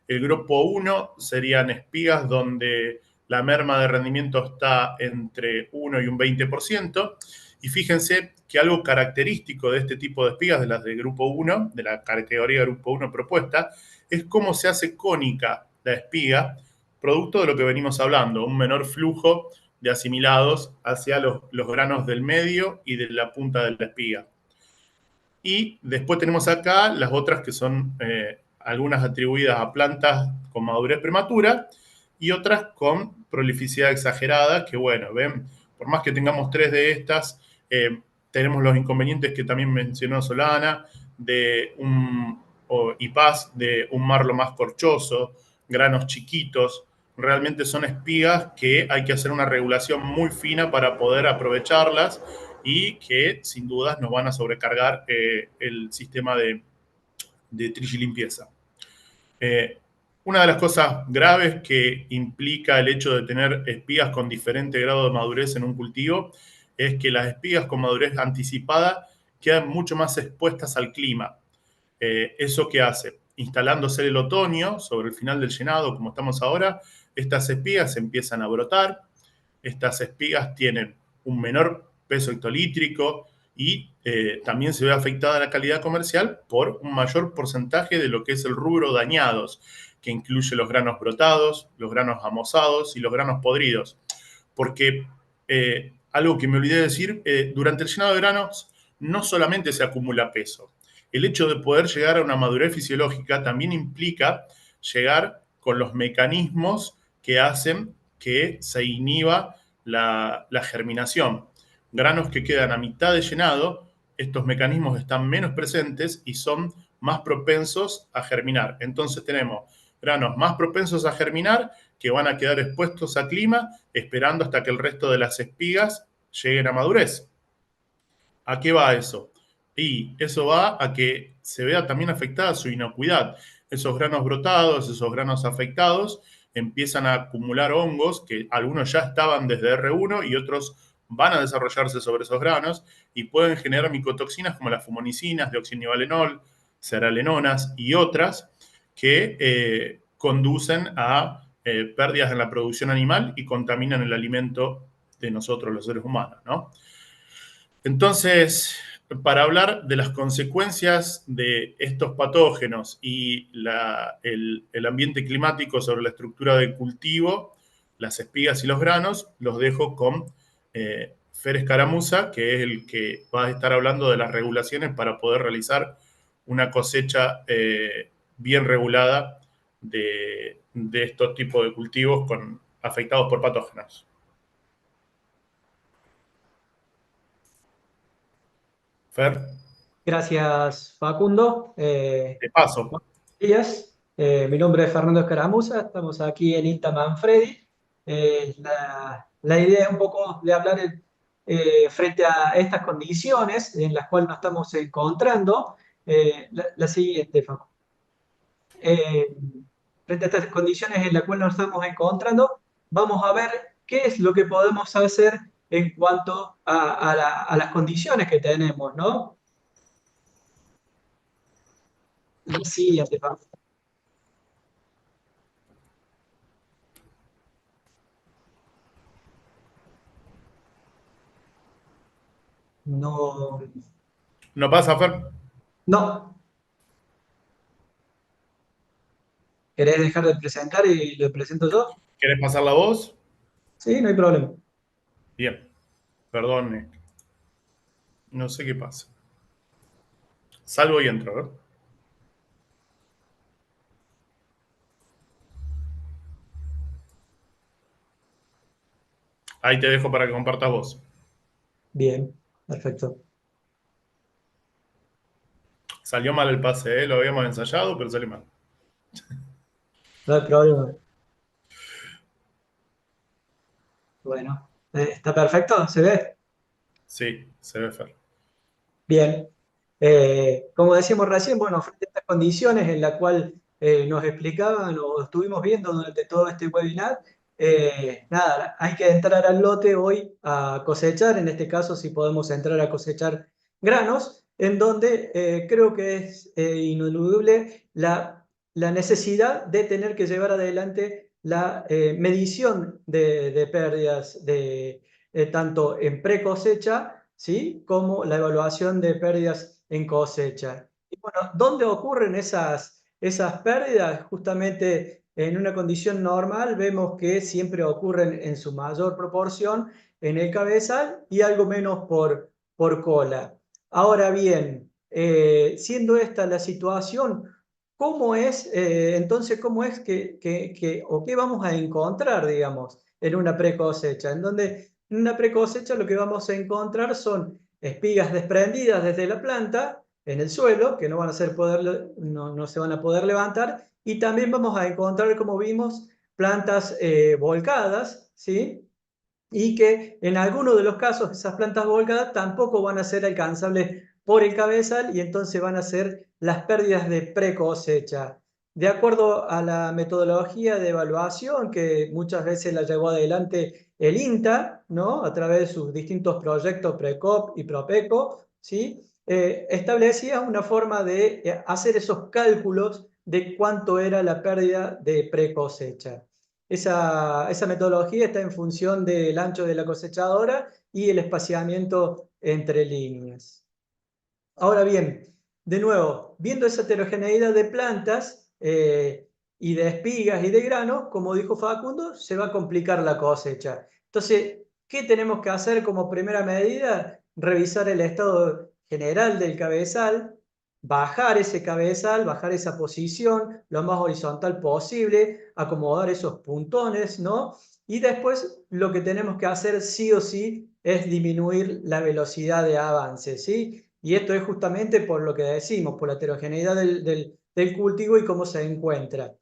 El grupo 1 serían espigas donde la merma de rendimiento está entre 1 y un 20%. Y fíjense que algo característico de este tipo de espigas, de las de grupo 1, de la categoría grupo 1 propuesta, es cómo se hace cónica la espiga, producto de lo que venimos hablando, un menor flujo de asimilados hacia los granos del medio y de la punta de la espiga. Y después tenemos acá las otras que son algunas atribuidas a plantas con madurez prematura y otras con prolificidad exagerada, que bueno, ven, por más que tengamos 3 de estas, tenemos los inconvenientes que también mencionó Solana, de y Paz, de un marlo más corchoso, granos chiquitos. Realmente son espigas que hay que hacer una regulación muy fina para poder aprovecharlas y que sin dudas nos van a sobrecargar el sistema de trill y limpieza. Una de las cosas graves que implica el hecho de tener espigas con diferente grado de madurez en un cultivo es que las espigas con madurez anticipada quedan mucho más expuestas al clima. ¿Eso qué hace? Instalándose el otoño, sobre el final del llenado, como estamos ahora, estas espigas empiezan a brotar. Estas espigas tienen un menor peso hectolítrico y también se ve afectada la calidad comercial por un mayor porcentaje de lo que es el rubro dañados, que incluye los granos brotados, los granos amosados y los granos podridos. Porque algo que me olvidé de decir, durante el llenado de granos no solamente se acumula peso. El hecho de poder llegar a una madurez fisiológica también implica llegar con los mecanismos que hacen que se inhiba la germinación. Granos que quedan a mitad de llenado, estos mecanismos están menos presentes y son más propensos a germinar. Entonces tenemos granos más propensos a germinar que van a quedar expuestos a clima esperando hasta que el resto de las espigas lleguen a madurez. ¿A qué va eso? Y eso va a que se vea también afectada su inocuidad. Esos granos brotados, esos granos afectados, empiezan a acumular hongos que algunos ya estaban desde R1 y otros van a desarrollarse sobre esos granos y pueden generar micotoxinas como las fumonicinas, deoxinivalenol, seralenonas y otras que conducen a pérdidas en la producción animal y contaminan el alimento de nosotros los seres humanos, ¿no? Entonces, para hablar de las consecuencias de estos patógenos y el ambiente climático sobre la estructura del cultivo, las espigas y los granos, los dejo con Fer Escaramuza, que es el que va a estar hablando de las regulaciones para poder realizar una cosecha bien regulada de estos tipos de cultivos afectados por patógenos. Fer. Gracias, Facundo. De paso, Buenos días. Mi nombre es Fernando Escaramuza. Estamos aquí en INTA Manfredi. La idea es un poco de hablar frente a estas condiciones en las cuales nos estamos encontrando. La siguiente, Facundo. Eh, Frente a estas condiciones en las cuales nos estamos encontrando, vamos a ver qué es lo que podemos hacer en cuanto a las condiciones que tenemos, ¿no? Sí, Estefan. No, ¿no pasa, Fer? no. ¿Querés dejar de presentar y lo presento yo? ¿Querés pasar la voz? Sí, no hay problema. Bien, perdón, no sé qué pasa. Salvo y entro, ¿ver? Ahí te dejo para que compartas vos. Bien, perfecto. Salió mal el pase, ¿eh? Lo habíamos ensayado, pero salió mal. No hay problema. Bueno, ¿está perfecto? ¿Se ve? Sí, se ve Fer. Bien. Como decíamos recién, bueno, frente a estas condiciones en las cuales nos explicaban o estuvimos viendo durante todo este webinar, nada, hay que entrar al lote hoy a cosechar, en este caso si podemos entrar a cosechar granos, en donde creo que es ineludible la necesidad de tener que llevar adelante la medición de pérdidas tanto en pre-cosecha, ¿sí? Como la evaluación de pérdidas en cosecha. Y bueno, ¿dónde ocurren esas pérdidas? Justamente en una condición normal vemos que siempre ocurren en su mayor proporción en el cabezal y algo menos por cola. Ahora bien, siendo esta la situación, ¿cómo es entonces cómo es o qué vamos a encontrar, digamos, en una pre-cosecha? En donde en una pre-cosecha lo que vamos a encontrar son espigas desprendidas desde la planta en el suelo, que no van a no se van a poder levantar, y también vamos a encontrar, como vimos, plantas volcadas, ¿sí? Y que en algunos de los casos esas plantas volcadas tampoco van a ser alcanzables por el cabezal y entonces van a ser las pérdidas de pre-cosecha. De acuerdo a la metodología de evaluación que muchas veces la llevó adelante el INTA, ¿no? A través de sus distintos proyectos PRECOP y PROPECO, ¿sí? Establecía una forma de hacer esos cálculos de cuánto era la pérdida de pre-cosecha. Esa metodología está en función del ancho de la cosechadora y el espaciamiento entre líneas. Ahora bien, de nuevo, viendo esa heterogeneidad de plantas y de espigas y de granos, como dijo Facundo, se va a complicar la cosecha. Entonces, ¿qué tenemos que hacer como primera medida? Revisar el estado general del cabezal, bajar ese cabezal, bajar esa posición lo más horizontal posible, acomodar esos puntones, ¿no? Y después lo que tenemos que hacer sí o sí es disminuir la velocidad de avance, ¿sí? Y esto es justamente por lo que decimos, por la heterogeneidad del cultivo y cómo se encuentra.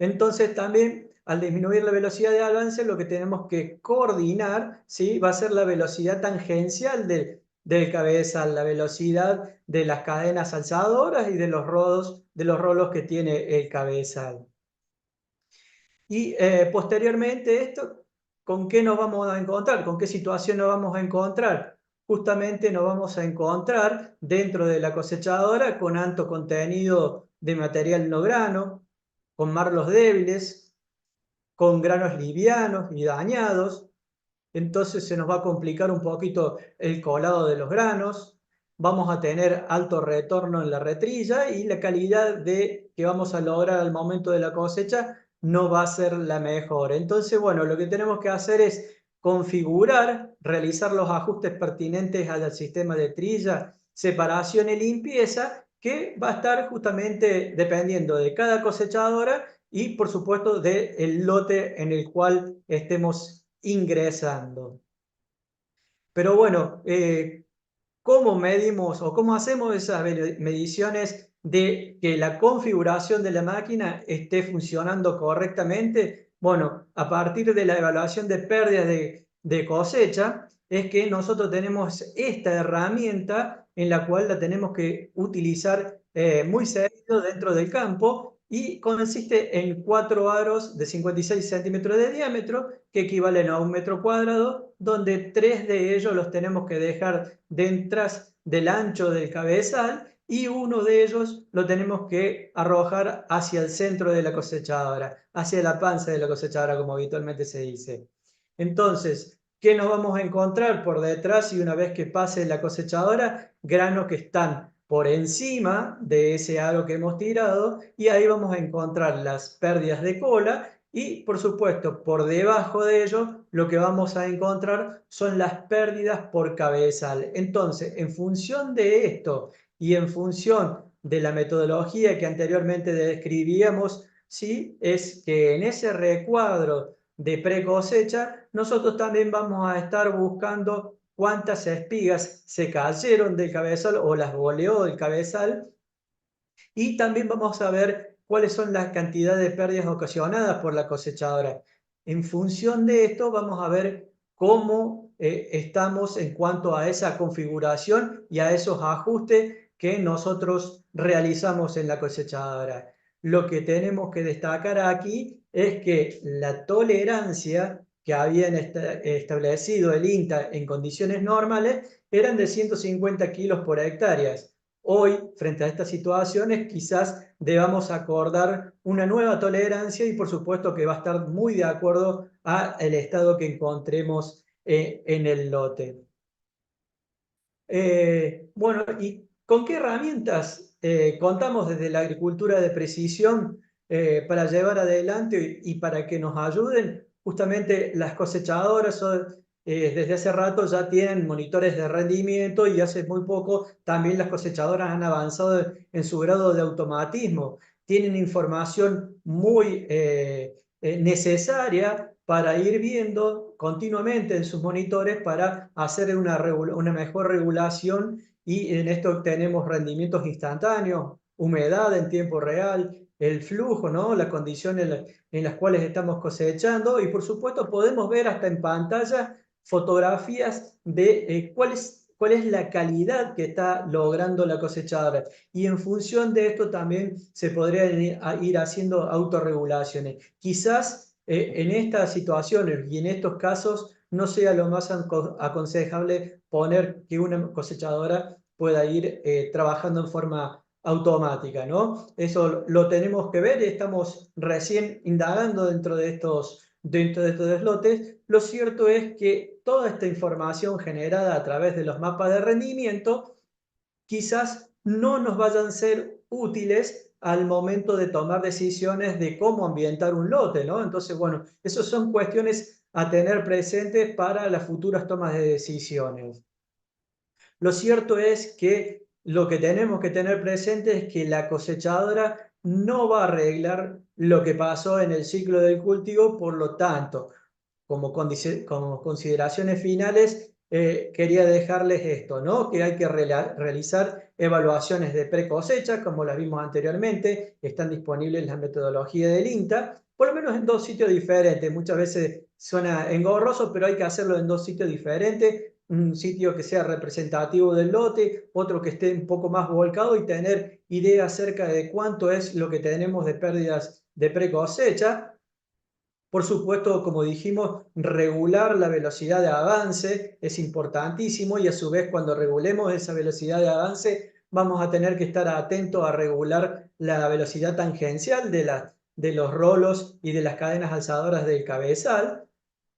Entonces también al disminuir la velocidad de avance lo que tenemos que coordinar, ¿sí? Va a ser la velocidad tangencial del cabezal, la velocidad de las cadenas alzadoras y de los rolos que tiene el cabezal. Y posteriormente esto, ¿con qué nos vamos a encontrar? ¿Con qué situación nos vamos a encontrar? Justamente nos vamos a encontrar dentro de la cosechadora con alto contenido de material no grano, con marlos débiles, con granos livianos y dañados. Entonces se nos va a complicar un poquito el colado de los granos. Vamos a tener alto retorno en la retrilla y la calidad que vamos a lograr al momento de la cosecha no va a ser la mejor. Entonces, bueno, lo que tenemos que hacer es configurar, realizar los ajustes pertinentes al sistema de trilla, separación y limpieza, que va a estar justamente dependiendo de cada cosechadora y, por supuesto, del lote en el cual estemos ingresando. Pero bueno, ¿cómo medimos o cómo hacemos esas mediciones de que la configuración de la máquina esté funcionando correctamente? Bueno, a partir de la evaluación de pérdidas de cosecha, es que nosotros tenemos esta herramienta en la cual la tenemos que utilizar muy seguido dentro del campo, y consiste en 4 aros de 56 centímetros de diámetro que equivalen a 1 metro cuadrado, donde 3 de ellos los tenemos que dejar dentro del ancho del cabezal y uno de ellos lo tenemos que arrojar hacia el centro de la cosechadora, hacia la panza de la cosechadora, como habitualmente se dice. Entonces, ¿qué nos vamos a encontrar por detrás y una vez que pase la cosechadora? Granos que están por encima de ese aro que hemos tirado, y ahí vamos a encontrar las pérdidas de cola, y por supuesto por debajo de ello lo que vamos a encontrar son las pérdidas por cabezal. Entonces, en función de esto y en función de la metodología que anteriormente describíamos, ¿sí? Es que en ese recuadro de pre-cosecha nosotros también vamos a estar buscando cuántas espigas se cayeron del cabezal o las boleó del cabezal, y también vamos a ver cuáles son las cantidades de pérdidas ocasionadas por la cosechadora. En función de esto vamos a ver cómo estamos en cuanto a esa configuración y a esos ajustes que nosotros realizamos en la cosechadora. Lo que tenemos que destacar aquí es que la tolerancia que habían establecido el INTA en condiciones normales eran de 150 kilos por hectárea. Hoy, frente a estas situaciones, quizás debamos acordar una nueva tolerancia, y por supuesto que va a estar muy de acuerdo al estado que encontremos en el lote. Bueno, ¿y con qué herramientas contamos desde la agricultura de precisión para llevar adelante y para que nos ayuden? Justamente las cosechadoras desde hace rato ya tienen monitores de rendimiento, y hace muy poco también las cosechadoras han avanzado en su grado de automatismo. Tienen información muy necesaria para ir viendo continuamente en sus monitores para hacer una mejor regulación, y en esto obtenemos rendimientos instantáneos, humedad en tiempo real, el flujo, ¿no? Las condiciones en las cuales estamos cosechando, y por supuesto podemos ver hasta en pantalla fotografías de cuál es la calidad que está logrando la cosechadora, y en función de esto también se podrían ir haciendo autorregulaciones. Quizás en estas situaciones y en estos casos no sea lo más aconsejable poner que una cosechadora pueda ir trabajando en forma automática, ¿no? Eso lo tenemos que ver, estamos recién indagando dentro de estos deslotes. Lo cierto es que toda esta información generada a través de los mapas de rendimiento quizás no nos vayan a ser útiles al momento de tomar decisiones de cómo ambientar un lote, ¿no? Entonces, bueno, esas son cuestiones a tener presentes para las futuras tomas de decisiones. Lo cierto es que lo que tenemos que tener presente es que la cosechadora no va a arreglar lo que pasó en el ciclo del cultivo. Por lo tanto, como consideraciones finales, quería dejarles esto, ¿no? Que hay que realizar evaluaciones de pre-cosecha, como las vimos anteriormente, están disponibles en la metodología del INTA, por lo menos en 2 sitios diferentes. Muchas veces suena engorroso, pero hay que hacerlo en 2 sitios diferentes. Un sitio que sea representativo del lote, otro que esté un poco más volcado, y tener idea acerca de cuánto es lo que tenemos de pérdidas de pre-cosecha. Por supuesto, como dijimos, regular la velocidad de avance es importantísimo, y a su vez cuando regulemos esa velocidad de avance vamos a tener que estar atentos a regular la velocidad tangencial de los rolos y de las cadenas alzadoras del cabezal.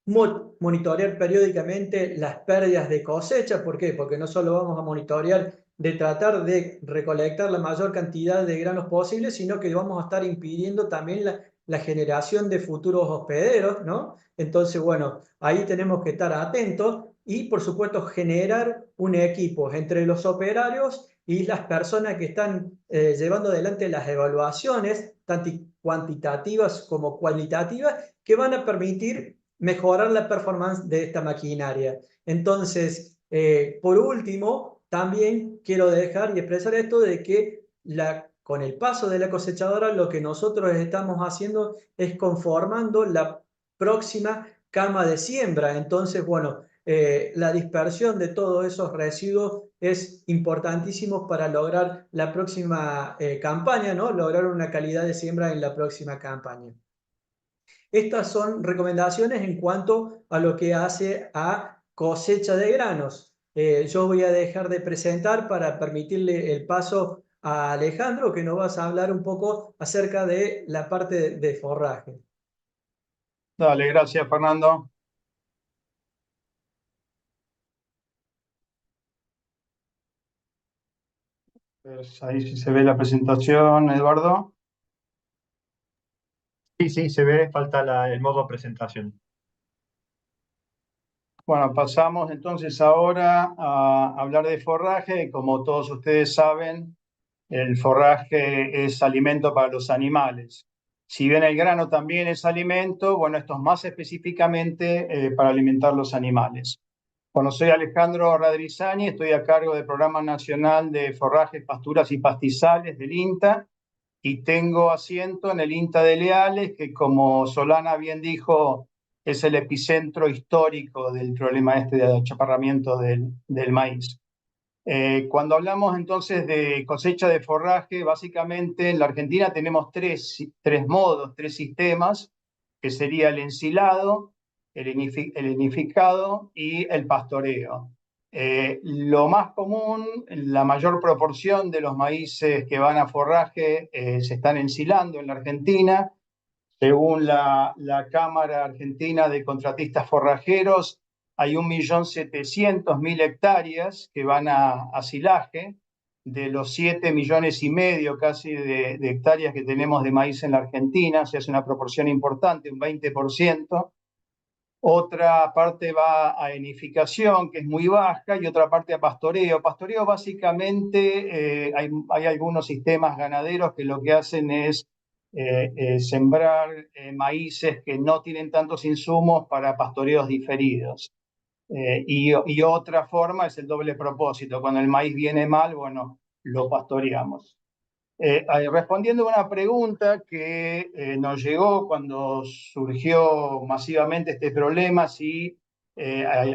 Monitorear periódicamente las pérdidas de cosecha. ¿Por qué? Porque no solo vamos a monitorear de tratar de recolectar la mayor cantidad de granos posible, sino que vamos a estar impidiendo también la generación de futuros hospederos, ¿no? Entonces, bueno, ahí tenemos que estar atentos, y por supuesto generar un equipo entre los operarios y las personas que están llevando adelante las evaluaciones, tanto cuantitativas como cualitativas, que van a permitir mejorar la performance de esta maquinaria. Entonces, por último, también quiero dejar y expresar esto de que con el paso de la cosechadora lo que nosotros estamos haciendo es conformando la próxima cama de siembra. Entonces, bueno, la dispersión de todos esos residuos es importantísimo para lograr la próxima campaña, ¿no? Lograr una calidad de siembra en la próxima campaña. Estas son recomendaciones en cuanto a lo que hace a cosecha de granos. Yo voy a dejar de presentar para permitirle el paso a Alejandro, que nos vas a hablar un poco acerca de la parte de forraje. Dale, gracias, Fernando. Pues ahí sí se ve la presentación, Eduardo. Sí, se ve, falta el modo presentación. Bueno, pasamos entonces ahora a hablar de forraje. Como todos ustedes saben, el forraje es alimento para los animales. Si bien el grano también es alimento, bueno, esto es más específicamente para alimentar los animales. Bueno, soy Alejandro Radrizani, estoy a cargo del Programa Nacional de Forrajes, Pasturas y Pastizales del INTA y tengo asiento en el INTA de Leales, que como Solana bien dijo, es el epicentro histórico del problema este de achaparramiento del maíz. Cuando hablamos entonces de cosecha de forraje, básicamente en la Argentina tenemos tres modos, tres sistemas, que sería el ensilado, el inificado y el pastoreo. Lo más común, la mayor proporción de los maíces que van a forraje se están ensilando en la Argentina. Según la Cámara Argentina de Contratistas Forrajeros, hay 1.700.000 hectáreas que van a silaje. De los 7,5 millones casi de hectáreas que tenemos de maíz en la Argentina, o sea, es una proporción importante, un 20%. Otra parte va a enificación, que es muy baja, y otra parte a pastoreo. Pastoreo básicamente, hay algunos sistemas ganaderos que lo que hacen es sembrar maíces que no tienen tantos insumos para pastoreos diferidos. Y otra forma es el doble propósito. Cuando el maíz viene mal, bueno, lo pastoreamos. Respondiendo a una pregunta que nos llegó cuando surgió masivamente este problema, si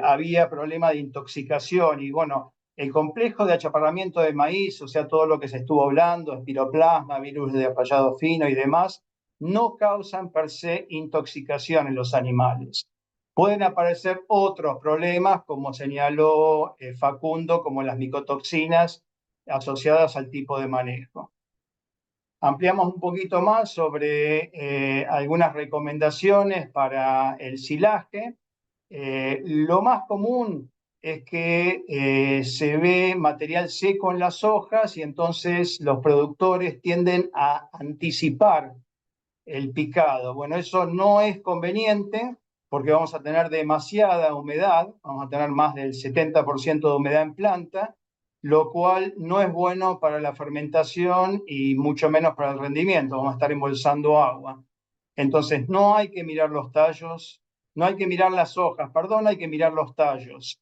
había problema de intoxicación. Y bueno, el complejo de achaparramiento de maíz, o sea, todo lo que se estuvo hablando, espiroplasma, virus de rayado fino y demás, no causan per se intoxicación en los animales. Pueden aparecer otros problemas, como señaló Facundo, como las micotoxinas asociadas al tipo de manejo. Ampliamos un poquito más sobre algunas recomendaciones para el silaje. Lo más común es que se ve material seco en las hojas y entonces los productores tienden a anticipar el picado. Bueno, eso no es conveniente porque vamos a tener demasiada humedad, vamos a tener más del 70% de humedad en planta, lo cual no es bueno para la fermentación y mucho menos para el rendimiento. Vamos a estar embolsando agua. Entonces, no hay que mirar los tallos, no hay que mirar las hojas, perdón, hay que mirar los tallos.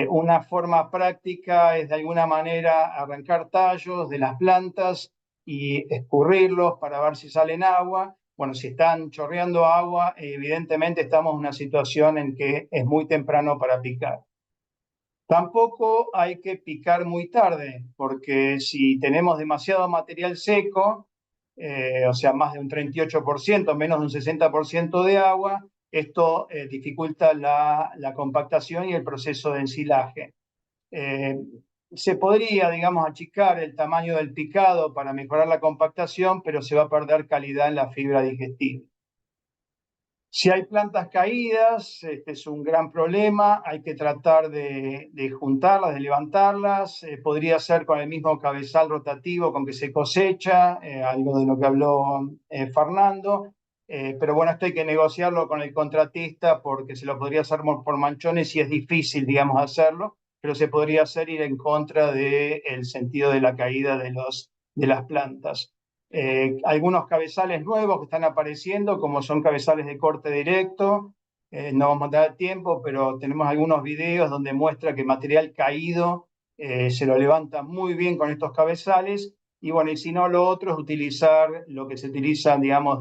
Una forma práctica es de alguna manera arrancar tallos de las plantas y escurrirlos para ver si salen agua. Bueno, si están chorreando agua, evidentemente estamos en una situación en que es muy temprano para picar. Tampoco hay que picar muy tarde, porque si tenemos demasiado material seco, o sea, más de un 38%, menos de un 60% de agua, esto dificulta la compactación y el proceso de ensilaje. Se podría, digamos, achicar el tamaño del picado para mejorar la compactación, pero se va a perder calidad en la fibra digestiva. Si hay plantas caídas, este es un gran problema, hay que tratar de juntarlas, de levantarlas. Podría ser con el mismo cabezal rotativo con que se cosecha, algo de lo que habló Fernando. Pero bueno, esto hay que negociarlo con el contratista porque se lo podría hacer por manchones y es difícil, digamos, hacerlo, pero se podría hacer ir en contra del sentido de la caída de las plantas. Algunos cabezales nuevos que están apareciendo, como son cabezales de corte directo. No vamos a dar tiempo, pero tenemos algunos videos donde muestra que material caído se lo levanta muy bien con estos cabezales. Y bueno, y si no, lo otro es utilizar lo que se utiliza, digamos,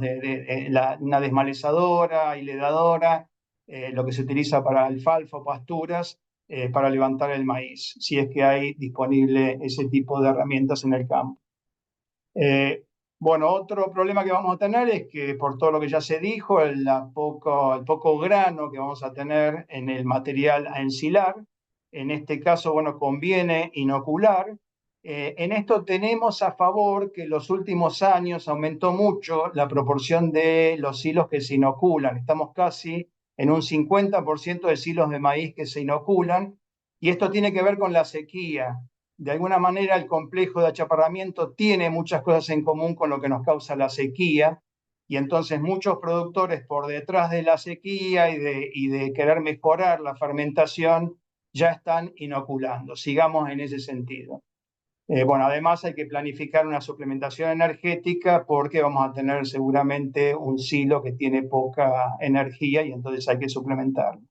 una desmalezadora, hiledadora, lo que se utiliza para alfalfa o pasturas, para levantar el maíz, si es que hay disponible ese tipo de herramientas en el campo. Bueno, otro problema que vamos a tener es que por todo lo que ya se dijo, el poco grano que vamos a tener en el material a ensilar, en este caso, bueno, conviene inocular. En esto tenemos a favor que en los últimos años aumentó mucho la proporción de los silos que se inoculan. Estamos casi en un 50% de silos de maíz que se inoculan, y esto tiene que ver con la sequía. De alguna manera, el complejo de achaparramiento tiene muchas cosas en común con lo que nos causa la sequía, y entonces muchos productores, por detrás de la sequía y de querer mejorar la fermentación, ya están inoculando. Sigamos en ese sentido. Bueno, además hay que planificar una suplementación energética, porque vamos a tener seguramente un silo que tiene poca energía y entonces hay que suplementarlo.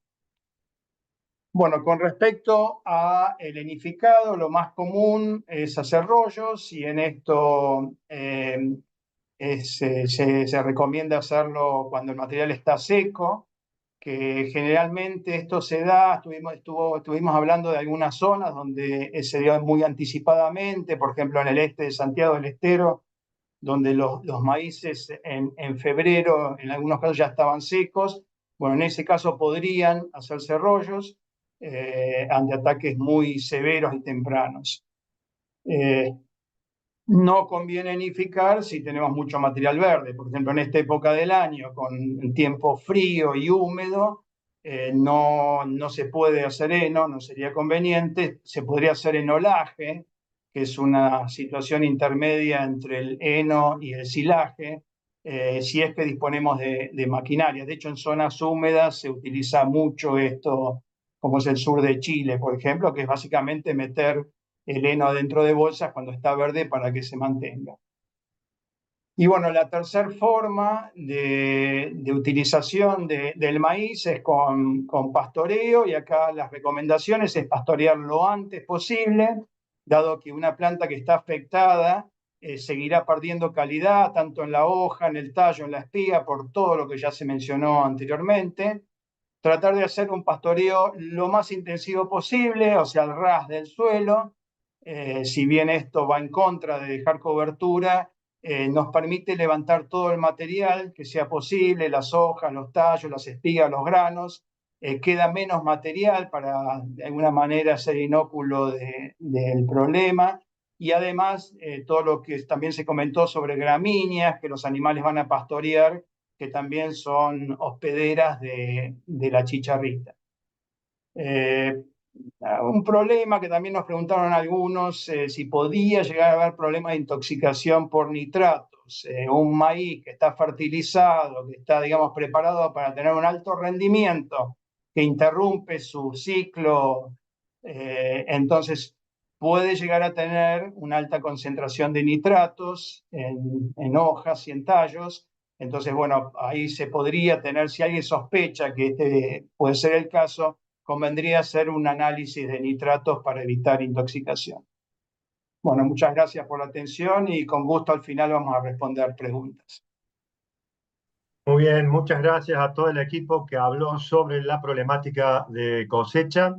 Bueno, con respecto a el enificado, lo más común es hacer rollos, y en esto se recomienda hacerlo cuando el material está seco, que generalmente esto se da. Estuvimos hablando de algunas zonas donde se dio muy anticipadamente, por ejemplo en el este de Santiago del Estero, donde los maíces en febrero en algunos casos ya estaban secos. Bueno, en ese caso podrían hacerse rollos ante ataques muy severos y tempranos. No conviene nidificar si tenemos mucho material verde. Por ejemplo, en esta época del año, con tiempo frío y húmedo, no se puede hacer heno, no sería conveniente. Se podría hacer enolaje, que es una situación intermedia entre el heno y el silaje, si es que disponemos de maquinaria. De hecho, en zonas húmedas se utiliza mucho esto, como es el sur de Chile, por ejemplo, que es básicamente meter el heno dentro de bolsas cuando está verde para que se mantenga. Y bueno, la tercera forma de utilización del maíz es con pastoreo, y acá las recomendaciones es pastorear lo antes posible, dado que una planta que está afectada seguirá perdiendo calidad, tanto en la hoja, en el tallo, en la espiga, por todo lo que ya se mencionó anteriormente. Tratar de hacer un pastoreo lo más intensivo posible, o sea, al ras del suelo. Si bien esto va en contra de dejar cobertura, nos permite levantar todo el material que sea posible, las hojas, los tallos, las espigas, los granos. Queda menos material para, de alguna manera, ser inóculo del problema. Y además, todo lo que también se comentó sobre gramíneas, que los animales van a pastorear, que también son hospederas de la chicharrita. Un problema que también nos preguntaron algunos, si podía llegar a haber problemas de intoxicación por nitratos. Un maíz que está fertilizado, que está, digamos, preparado para tener un alto rendimiento, que interrumpe su ciclo, entonces puede llegar a tener una alta concentración de nitratos en hojas y en tallos. Entonces, bueno, ahí se podría tener, si alguien sospecha que este puede ser el caso, convendría hacer un análisis de nitratos para evitar intoxicación. Bueno, muchas gracias por la atención, y con gusto al final vamos a responder preguntas. Muy bien, muchas gracias a todo el equipo que habló sobre la problemática de cosecha.